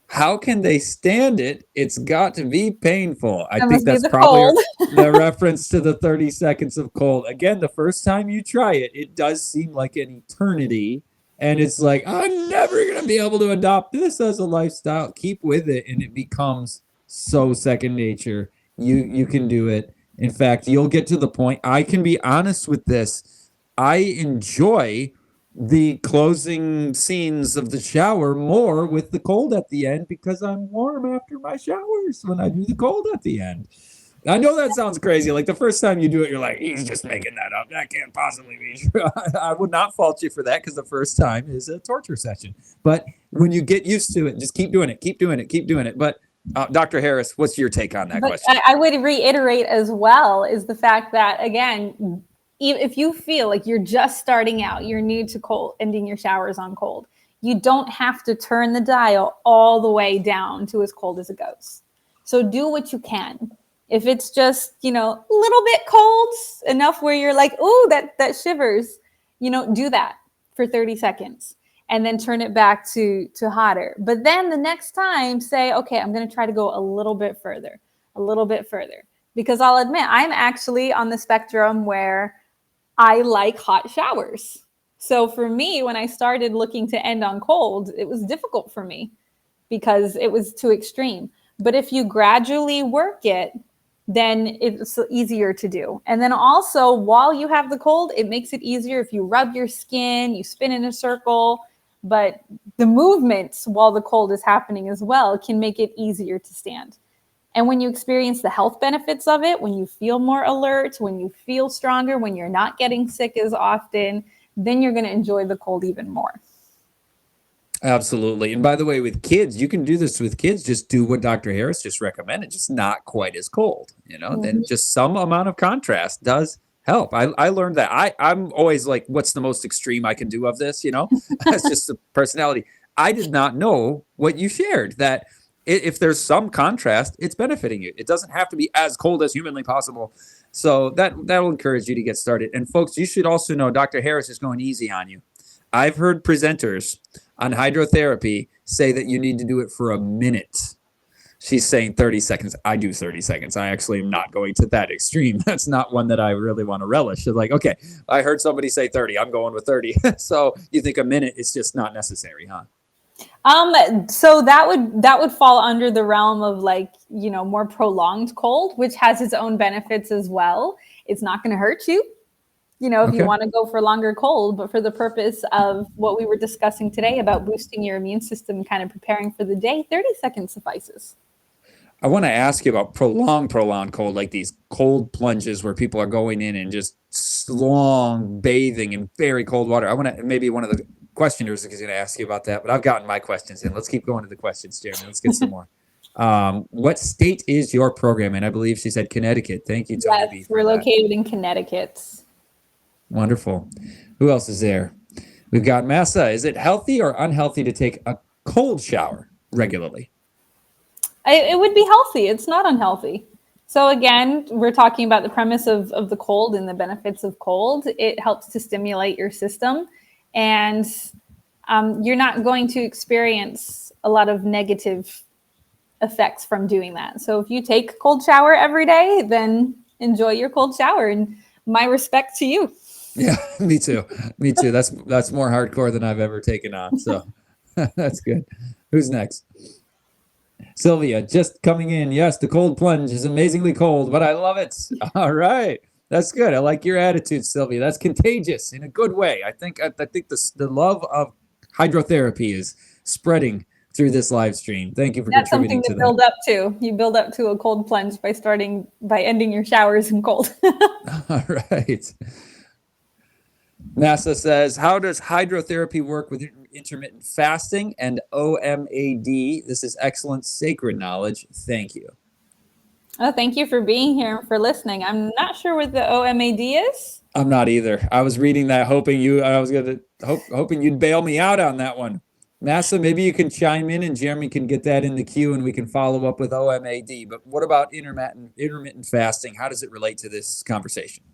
how can they stand it? It's got to be painful. I think that's probably the reference to the 30 seconds of cold. Again, the first time you try it, it does seem like an eternity. And it's like, I'm never going to be able to adopt this as a lifestyle. Keep with it, and it becomes so second nature. You can do it. In fact, you'll get to the point. I can be honest with this. I enjoy the closing scenes of the shower more with the cold at the end because I'm warm after my showers when I do the cold at the end. I know that sounds crazy. Like the first time you do it, you're like, he's just making that up. That can't possibly be true. I would not fault you for that because the first time is a torture session. But when you get used to it, just keep doing it, keep doing it, keep doing it. But Dr. Harris, what's your take on that question? I would reiterate as well is the fact that, again, if you feel like you're just starting out, you're new to cold, ending your showers on cold, you don't have to turn the dial all the way down to as cold as it goes. So do what you can. If it's just, a little bit cold, enough where you're like, ooh, that shivers, do that for 30 seconds and then turn it back to hotter. But then the next time say, okay, I'm going to try to go a little bit further. Because I'll admit, I'm actually on the spectrum where I like hot showers. So for me, when I started looking to end on cold, it was difficult for me because it was too extreme. But if you gradually work it, then it's easier to do. And then also, while you have the cold, it makes it easier if you rub your skin, you spin in a circle. But the movements while the cold is happening as well can make it easier to stand. And when you experience the health benefits of it, when you feel more alert, when you feel stronger, when you're not getting sick as often, then you're going to enjoy the cold even more. Absolutely. And by the way, with kids, you can do this with kids. Just do what Dr. Harris just recommended, just not quite as cold, then just some amount of contrast does help. I learned that. I'm always like, what's the most extreme I can do of this? That's just a personality. I did not know what you shared, that if there's some contrast, it's benefiting you. It doesn't have to be as cold as humanly possible. So that'll encourage you to get started. And folks, you should also know Dr. Harris is going easy on you. I've heard presenters on hydrotherapy say that you need to do it for a minute. She's saying 30 seconds. I do 30 seconds. I actually am not going to that extreme. That's not one that I really want to relish. It's like, okay, I heard somebody say 30. I'm going with 30. So you think a minute is just not necessary, huh? So that would fall under the realm of more prolonged cold, which has its own benefits as well. It's not going to hurt you. If you want to go for longer cold, but for the purpose of what we were discussing today about boosting your immune system, kind of preparing for the day, 30 seconds suffices. I want to ask you about prolonged cold, like these cold plunges where people are going in and just long bathing in very cold water. I want to, maybe one of the questioners is going to ask you about that, but I've gotten my questions in. Let's keep going to the questions, Jeremy. Let's get some more. What state is your program in? I believe she said Connecticut. Thank you, Tony. Yes, we're located in Connecticut. Wonderful. Who else is there? We've got Massa. Is it healthy or unhealthy to take a cold shower regularly? It would be healthy. It's not unhealthy. So again, we're talking about the premise of the cold and the benefits of cold. It helps to stimulate your system, and you're not going to experience a lot of negative effects from doing that. So if you take a cold shower every day, then enjoy your cold shower, and my respect to you. Yeah, me too. That's more hardcore than I've ever taken on. So that's good. Who's next? Sylvia, just coming in. Yes, the cold plunge is amazingly cold, but I love it. All right. That's good. I like your attitude, Sylvia. That's contagious in a good way. I think the love of hydrotherapy is spreading through this live stream. Thank you for contributing to that. That's something to build up to. You build up to a cold plunge by ending your showers in cold. All right. NASA says, how does hydrotherapy work intermittent fasting and OMAD. This is excellent sacred knowledge. Thank you. Oh, thank you for being here and for listening. I'm not sure what the OMAD is. I'm not either. I was reading that, hoping you'd bail me out on that one. Massa, maybe you can chime in and Jeremy can get that in the queue and we can follow up with OMAD. But what about intermittent fasting? How does it relate to this conversation?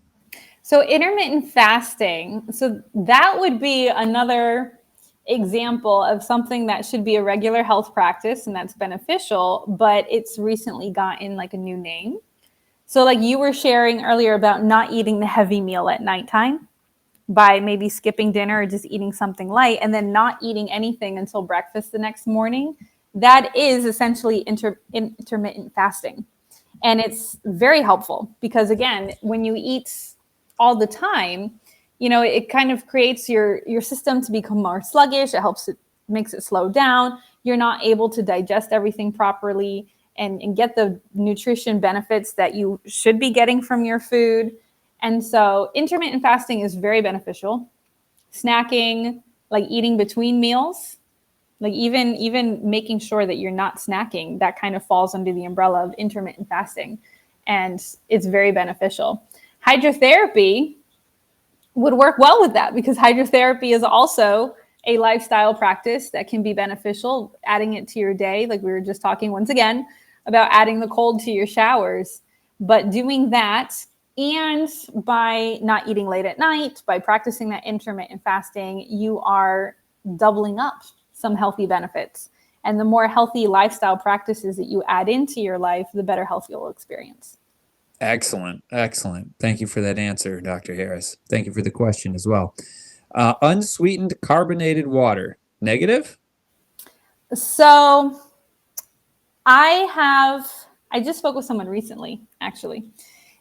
So intermittent fasting, so that would be another example of something that should be a regular health practice and that's beneficial, but it's recently gotten like a new name. So like you were sharing earlier about not eating the heavy meal at nighttime by maybe skipping dinner or just eating something light and then not eating anything until breakfast the next morning. That is essentially intermittent fasting. And it's very helpful because again, when you eat all the time, it kind of creates your system to become more sluggish. It makes it slow down. You're not able to digest everything properly and get the nutrition benefits that you should be getting from your food. And so intermittent fasting is very beneficial. Snacking, like eating between meals, like even making sure that you're not snacking, that kind of falls under the umbrella of intermittent fasting. And it's very beneficial. Hydrotherapy would work well with that because hydrotherapy is also a lifestyle practice that can be beneficial, adding it to your day. Like we were just talking once again about adding the cold to your showers, but doing that and by not eating late at night, by practicing that intermittent fasting, you are doubling up some healthy benefits. And the more healthy lifestyle practices that you add into your life, the better health you'll experience. Excellent. Thank you for that answer, Dr. Harris. Thank you for the question as well. Unsweetened carbonated water, negative? So I just spoke with someone recently, actually,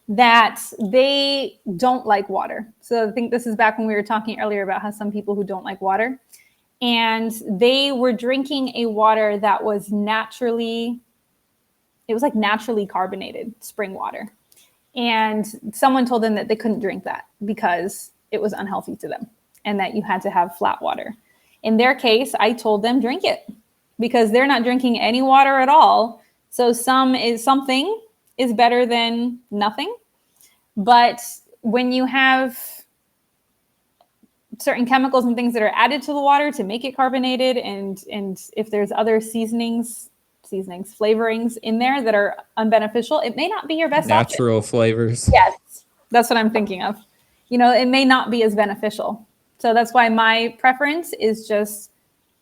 that they don't like water. So I think this is back when we were talking earlier about how some people who don't like water, and they were drinking a water that was naturally carbonated spring water. And someone told them that they couldn't drink that because it was unhealthy to them and that you had to have flat water. In their case, I told them drink it because they're not drinking any water at all. So something is better than nothing. But when you have certain chemicals and things that are added to the water to make it carbonated, and if there's other flavorings in there that are unbeneficial, it may not be your best option. Natural flavors. Yes, that's what I'm thinking of. It may not be as beneficial. So that's why my preference is just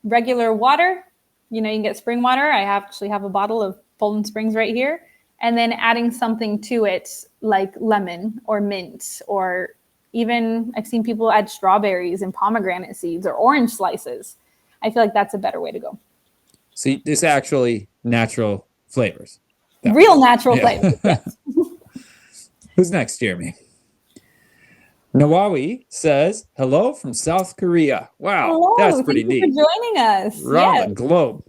regular water. You can get spring water. I actually have a bottle of Poland Springs right here. And then adding something to it like lemon or mint, or even I've seen people add strawberries and pomegranate seeds or orange slices. I feel like that's a better way to go. See, this actually natural flavors. Real natural flavors. Yes. Who's next, Jeremy? Nawawi says, hello from South Korea. Wow, hello, that's pretty neat. Thank you for joining us. Around the globe.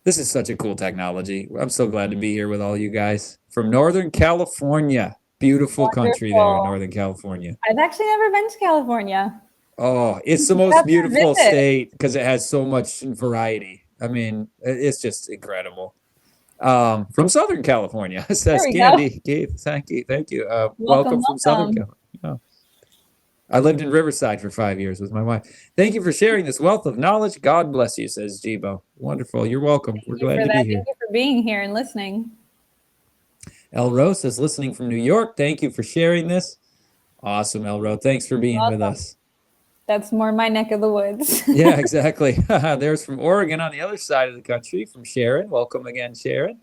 This is such a cool technology. I'm so glad to be here with all you guys from Northern California. Beautiful country there in Northern California. I've actually never been to California. Oh, it's the most beautiful state because it has so much variety. I mean, it's just incredible. From Southern California, says Candy. Thank you. Welcome from Southern California. Oh. I lived in Riverside for 5 years with my wife. Thank you for sharing this wealth of knowledge. God bless you, says Jibo. Wonderful. You're welcome. We're glad to be here. Thank you for being here and listening. El Rose is listening from New York. Thank you for sharing this. Awesome, El Rose. Thanks for being with us. That's more my neck of the woods. Yeah, exactly. There's from Oregon on the other side of the country, from Sharon. Welcome again, Sharon.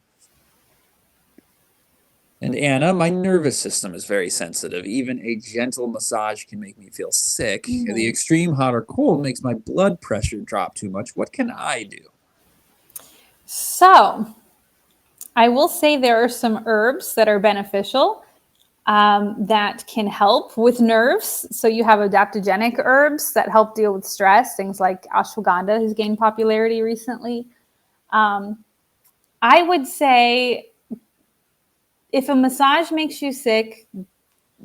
And Anna, my nervous system is very sensitive. Even a gentle massage can make me feel sick. Mm-hmm. The extreme hot or cold makes my blood pressure drop too much. What can I do? So, I will say there are some herbs that are beneficial that can help with nerves. So you have adaptogenic herbs that help deal with stress. Things like ashwagandha has gained popularity recently. I would say if a massage makes you sick,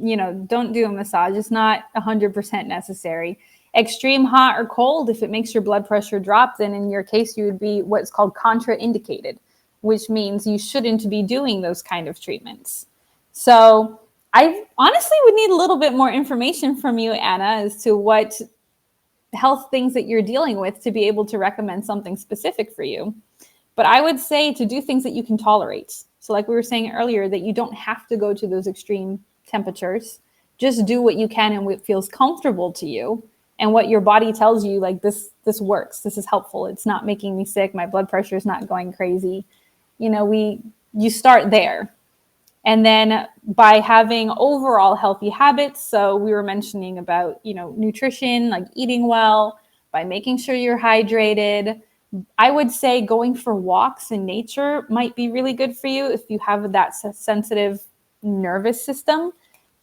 don't do a massage. It's not 100% necessary. Extreme hot or cold, if it makes your blood pressure drop, then in your case, you would be what's called contraindicated, which means you shouldn't be doing those kind of treatments. So I honestly would need a little bit more information from you, Anna, as to what health things that you're dealing with to be able to recommend something specific for you. But I would say to do things that you can tolerate. So like we were saying earlier, that you don't have to go to those extreme temperatures. Just do what you can and what feels comfortable to you and what your body tells you, like this works, this is helpful, it's not making me sick, my blood pressure is not going crazy. You start there. And then by having overall healthy habits, so we were mentioning about, nutrition, like eating well, by making sure you're hydrated. I would say going for walks in nature might be really good for you if you have that sensitive nervous system,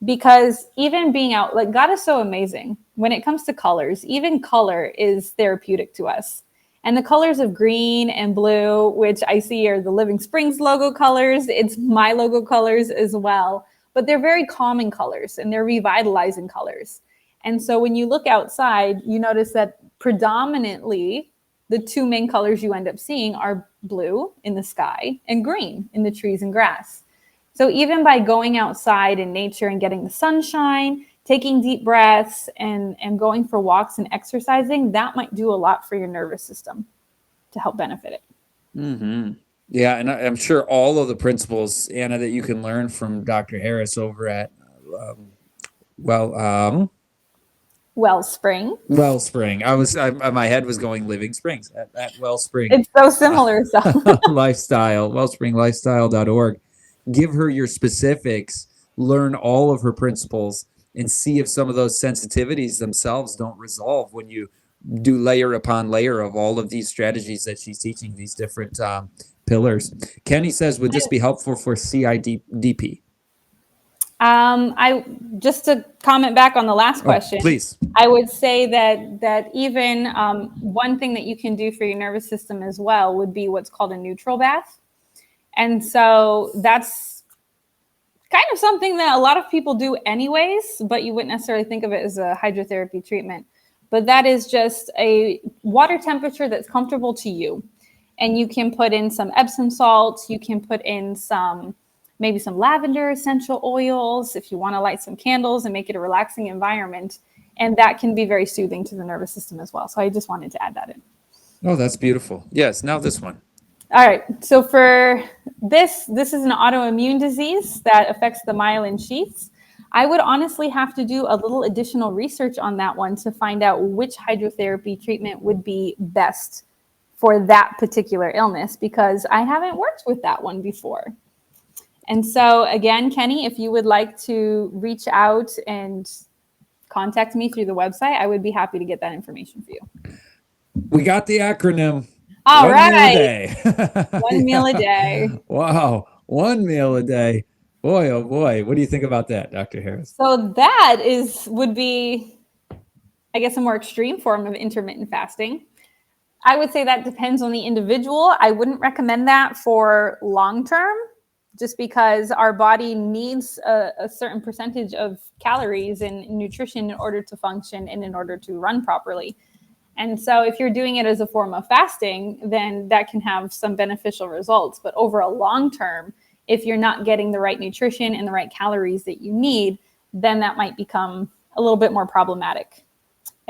because even being out, like God is so amazing when it comes to colors. Even color is therapeutic to us. And the colors of green and blue, which I see are the Living Springs logo colors, it's my logo colors as well, but they're very calming colors and they're revitalizing colors. And so when you look outside, you notice that predominantly the two main colors you end up seeing are blue in the sky and green in the trees and grass. So even by going outside in nature and getting the sunshine, taking deep breaths and going for walks and exercising, that might do a lot for your nervous system to help benefit it. Mm-hmm. Yeah, and I'm sure all of the principles, Anna, that you can learn from Dr. Harris over at Wellspring. My head was going Living Springs at Wellspring. It's so similar. Lifestyle, wellspringlifestyle.org. Give her your specifics, learn all of her principles, and see if some of those sensitivities themselves don't resolve when you do layer upon layer of all of these strategies that she's teaching, these different pillars. Kenny says, would this be helpful for CIDP? I just to comment back on the last question, please. I would say that even one thing that you can do for your nervous system as well would be what's called a neutral bath. And so that's kind of something that a lot of people do anyways, but you wouldn't necessarily think of it as a hydrotherapy treatment. But that is just a water temperature that's comfortable to you. And you can put in some Epsom salts, you can put in maybe some lavender essential oils if you want to light some candles and make it a relaxing environment. And that can be very soothing to the nervous system as well. So I just wanted to add that in. Oh, that's beautiful. Yes, now this one. All right. So for this is an autoimmune disease that affects the myelin sheaths. I would honestly have to do a little additional research on that one to find out which hydrotherapy treatment would be best for that particular illness, because I haven't worked with that one before. And so again, Kenny, if you would like to reach out and contact me through the website, I would be happy to get that information for you. We got the acronym. All one right. meal a day. One meal a day. Wow. 1 meal a day. Boy, oh boy. What do you think about that, Dr. Harris? So that would be, I guess, a more extreme form of intermittent fasting. I would say that depends on the individual. I wouldn't recommend that for long term, just because our body needs a certain percentage of calories and nutrition in order to function and in order to run properly. And so if you're doing it as a form of fasting, then that can have some beneficial results. But over a long term, if you're not getting the right nutrition and the right calories that you need, then that might become a little bit more problematic.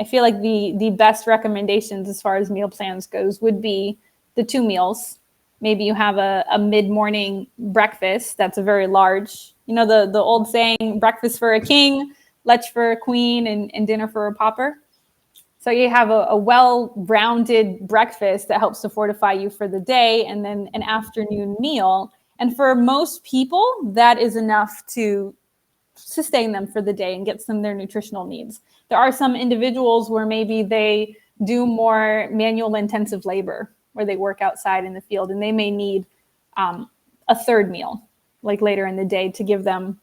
I feel like the best recommendations as far as meal plans goes would be the 2 meals. Maybe you have a mid-morning breakfast that's a very large, the old saying, breakfast for a king, lunch for a queen, and dinner for a pauper. So you have a well-rounded breakfast that helps to fortify you for the day, and then an afternoon meal. And for most people, that is enough to sustain them for the day and get them their nutritional needs. There are some individuals where maybe they do more manual intensive labor, where they work outside in the field, and they may need a third meal, like later in the day, to give them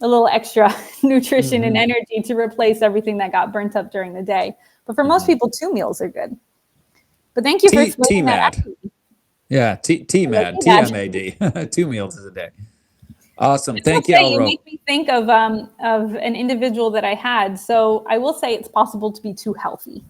a little extra nutrition and energy to replace everything that got burnt up during the day. But for most people, 2 meals are good. But thank you for explaining that. Yeah, TMAD, TMAD. 2 meals a day. Awesome. I will Thank you, say, you Elro. make me think of an individual that I had. So I will say it's possible to be too healthy.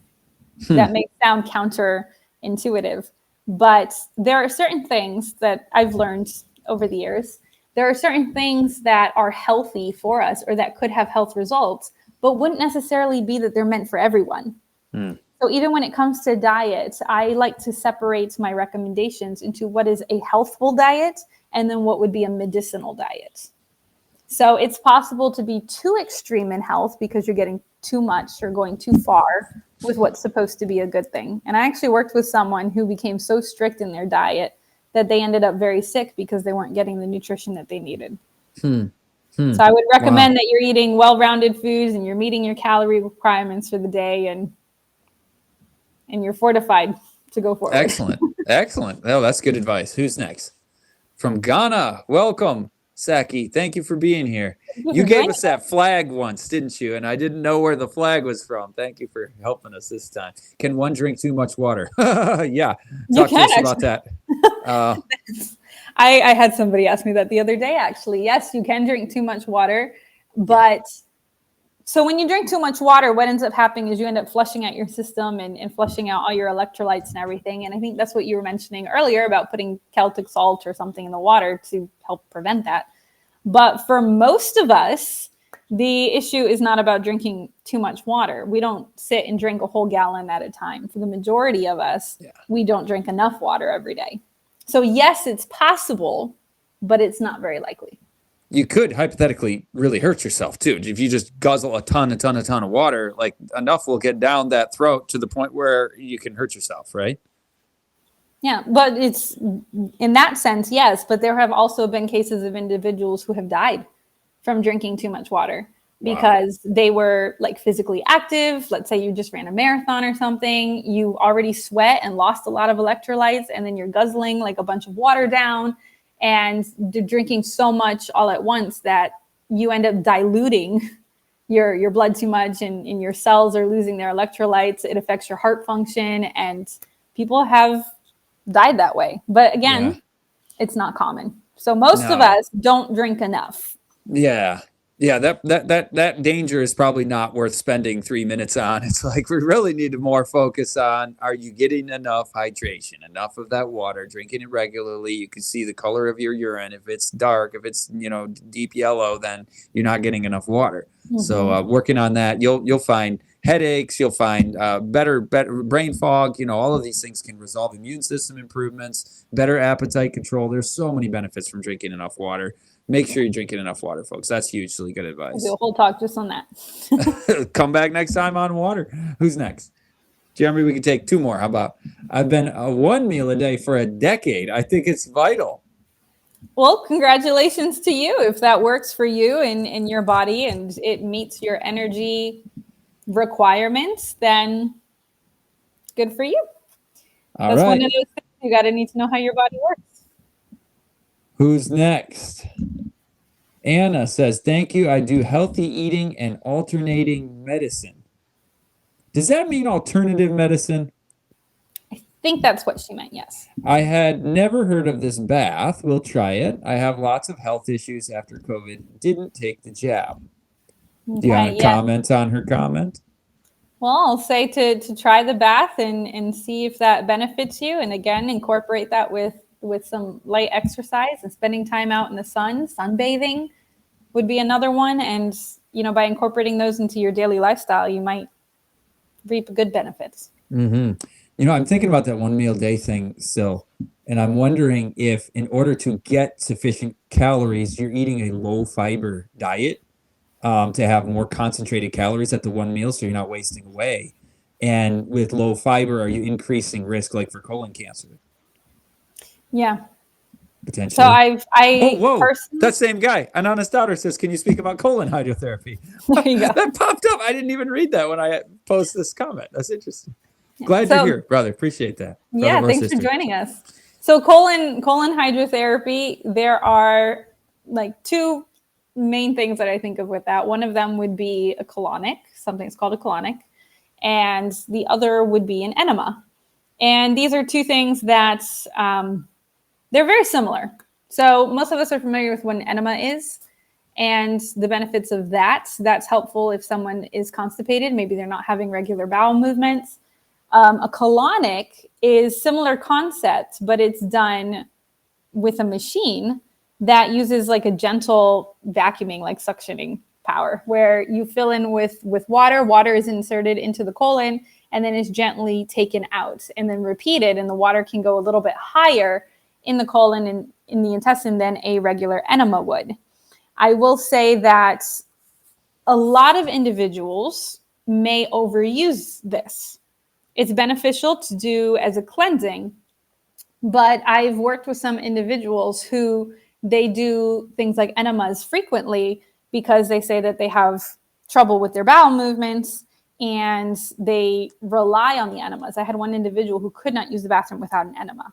That may sound counterintuitive, but there are certain things that I've learned over the years. There are certain things that are healthy for us or that could have health results, but wouldn't necessarily be that they're meant for everyone. So even when it comes to diet, I like to separate my recommendations into what is a healthful diet and then what would be a medicinal diet. So it's possible to be too extreme in health because you're getting too much or going too far with what's supposed to be a good thing. And I actually worked with someone who became so strict in their diet that they ended up very sick because they weren't getting the nutrition that they needed. So I would recommend that you're eating well-rounded foods and you're meeting your calorie requirements for the day, and you're fortified to go forward. Excellent. Excellent. Oh, that's good advice. Who's next? From Ghana. Welcome, Saki. Thank you for being here. You gave us that flag once, didn't you? And I didn't know where the flag was from. Thank you for helping us this time. Can one drink too much water? Yeah. You Talk to can us about that. I had somebody ask me that the other day, actually. Yes, you can drink too much water, but so when you drink too much water, what ends up happening is you end up flushing out your system and flushing out all your electrolytes and everything. And I think that's what you were mentioning earlier about putting Celtic salt or something in the water to help prevent that. But for most of us, the issue is not about drinking too much water. We don't sit and drink a whole gallon at a time. For the majority of us, we don't drink enough water every day. So yes, it's possible, but it's not very likely. You could hypothetically really hurt yourself too. If you just guzzle a ton of water, like enough will get down that throat to the point where you can hurt yourself, right? Yeah, but it's in that sense, yes. But there have also been cases of individuals who have died from drinking too much water because they were like physically active. Let's say you just ran a marathon or something. You already sweat and lost a lot of electrolytes, and then you're guzzling like a bunch of water down and drinking so much all at once that you end up diluting your blood too much, and your cells are losing their electrolytes. It affects your heart function, and people have died that way. But again, it's not common. So most of us don't drink enough. Yeah, that danger is probably not worth spending 3 minutes on. It's like we really need to more focus on, are you getting enough hydration, enough of that water, drinking it regularly? You can see the color of your urine. If it's dark, if it's deep yellow, then you're not getting enough water. So working on that, you'll find headaches, you'll find better brain fog. All of these things can resolve. Immune system improvements, better appetite control. There's so many benefits from drinking enough water. Make sure you're drinking enough water, folks. That's hugely good advice. We'll do a whole talk just on that. Come back next time on water. Who's next? Jeremy, we can take 2 more. How about, I've been a 1 meal a day for a decade. I think it's vital. Well, congratulations to you. If that works for you and your body and it meets your energy requirements, then good for you. That's one of those things you got to need to know how your body works. Who's next? Anna says, thank you. I do healthy eating and alternating medicine. Does that mean alternative medicine? I think that's what she meant, yes. I had never heard of this bath. We'll try it. I have lots of health issues after COVID. Didn't take the jab. Do you want to comment on her comment? Well, I'll say to try the bath and see if that benefits you. And again, incorporate that with some light exercise and spending time out in the sun. Sunbathing would be another one. And, by incorporating those into your daily lifestyle, you might reap good benefits. I'm thinking about that 1 meal a day thing still. And I'm wondering if in order to get sufficient calories, you're eating a low fiber diet to have more concentrated calories at the 1 meal so you're not wasting away. And with low fiber, are you increasing risk like for colon cancer? Yeah. Potentially. So I personally... That same guy, Anana's daughter, says, can you speak about colon hydrotherapy? There you go. That popped up. I didn't even read that when I posted this comment. That's interesting. Glad you're here, brother. Appreciate that. Yeah, thanks for joining us. So colon hydrotherapy, there are like 2 main things that I think of with that. One of them would be a colonic, something's called a colonic, and the other would be an enema. And these are 2 things that they're very similar. So most of us are familiar with what an enema is and the benefits of that. That's helpful if someone is constipated. Maybe they're not having regular bowel movements. A colonic is similar concept, but it's done with a machine that uses like a gentle vacuuming, like suctioning power, where you fill in with water. Water is inserted into the colon and then is gently taken out and then repeated. And the water can go a little bit higher in the colon and in the intestine than a regular enema would. I will say that a lot of individuals may overuse this. It's beneficial to do as a cleansing, but I've worked with some individuals who they do things like enemas frequently because they say that they have trouble with their bowel movements and they rely on the enemas. I had one individual who could not use the bathroom without an enema.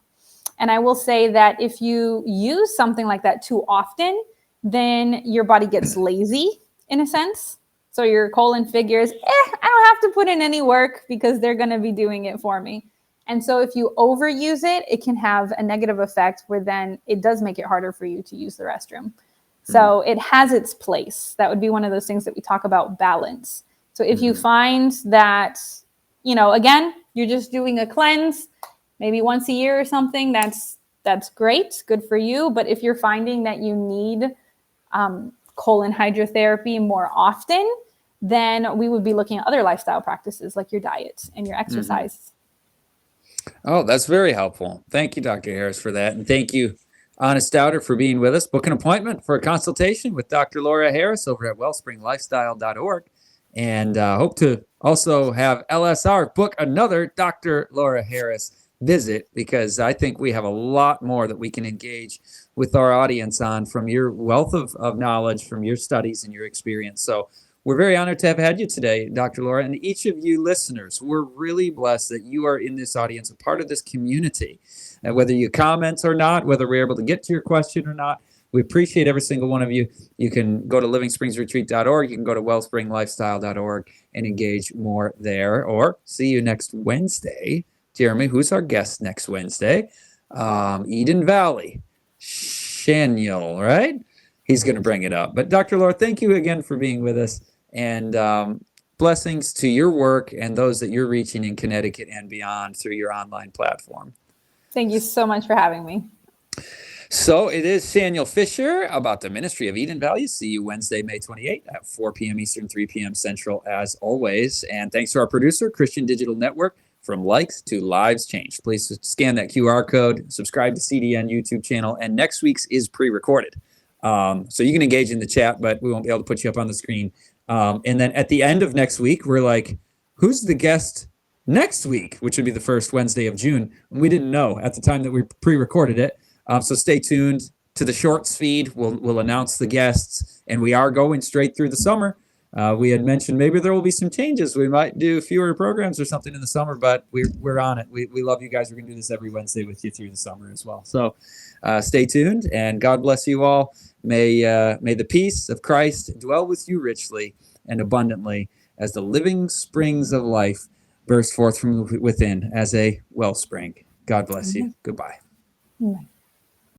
And I will say that if you use something like that too often, then your body gets lazy in a sense. So your colon figures, I don't have to put in any work because they're going to be doing it for me. And so if you overuse it, it can have a negative effect where then it does make it harder for you to use the restroom. So it has its place. That would be one of those things that we talk about balance. So if you find that, again, you're just doing a cleanse, maybe once a year or something, that's great, good for you. But if you're finding that you need colon hydrotherapy more often, then we would be looking at other lifestyle practices like your diet and your exercise. Oh, that's very helpful. Thank you, Dr. Harris, for that. And thank you, Honest Doubter, for being with us. Book an appointment for a consultation with Dr. Laura Harris over at wellspringlifestyle.org. And hope to also have LSR book another Dr. Laura Harris visit, because I think we have a lot more that we can engage with our audience on from your wealth of knowledge, from your studies and your experience. So we're very honored to have had you today, Dr. Laura, and each of you listeners. We're really blessed that you are in this audience, a part of this community. And whether you comment or not, whether we're able to get to your question or not, we appreciate every single one of you. You can go to livingspringsretreat.org. You can go to wellspringlifestyle.org and engage more there. Or see you next Wednesday. Jeremy, who's our guest next Wednesday? Eden Valley. Shaniel, right? He's going to bring it up. But Dr. Laura, thank you again for being with us. And blessings to your work and those that you're reaching in Connecticut and beyond through your online platform. Thank you so much for having me. So it is Samuel Fisher about the Ministry of Eden Valley. See you Wednesday, May 28th at 4 p.m. Eastern, 3 p.m. Central, as always. And thanks to our producer, Christian Digital Network. From likes to lives changed. Please scan that QR code, subscribe to CDN YouTube channel, and next week's is pre-recorded. So you can engage in the chat, but we won't be able to put you up on the screen. And then at the end of next week, we're like, who's the guest next week, which would be the first Wednesday of June? And we didn't know at the time that we pre-recorded it. So stay tuned to the shorts feed. We'll announce the guests, and we are going straight through the summer. We had mentioned maybe there will be some changes. We might do fewer programs or something in the summer, but we're on it. We love you guys. We're going to do this every Wednesday with you through the summer as well. So stay tuned, and God bless you all. May the peace of Christ dwell with you richly and abundantly as the living springs of life burst forth from within as a wellspring. God bless you. Goodbye. Bye.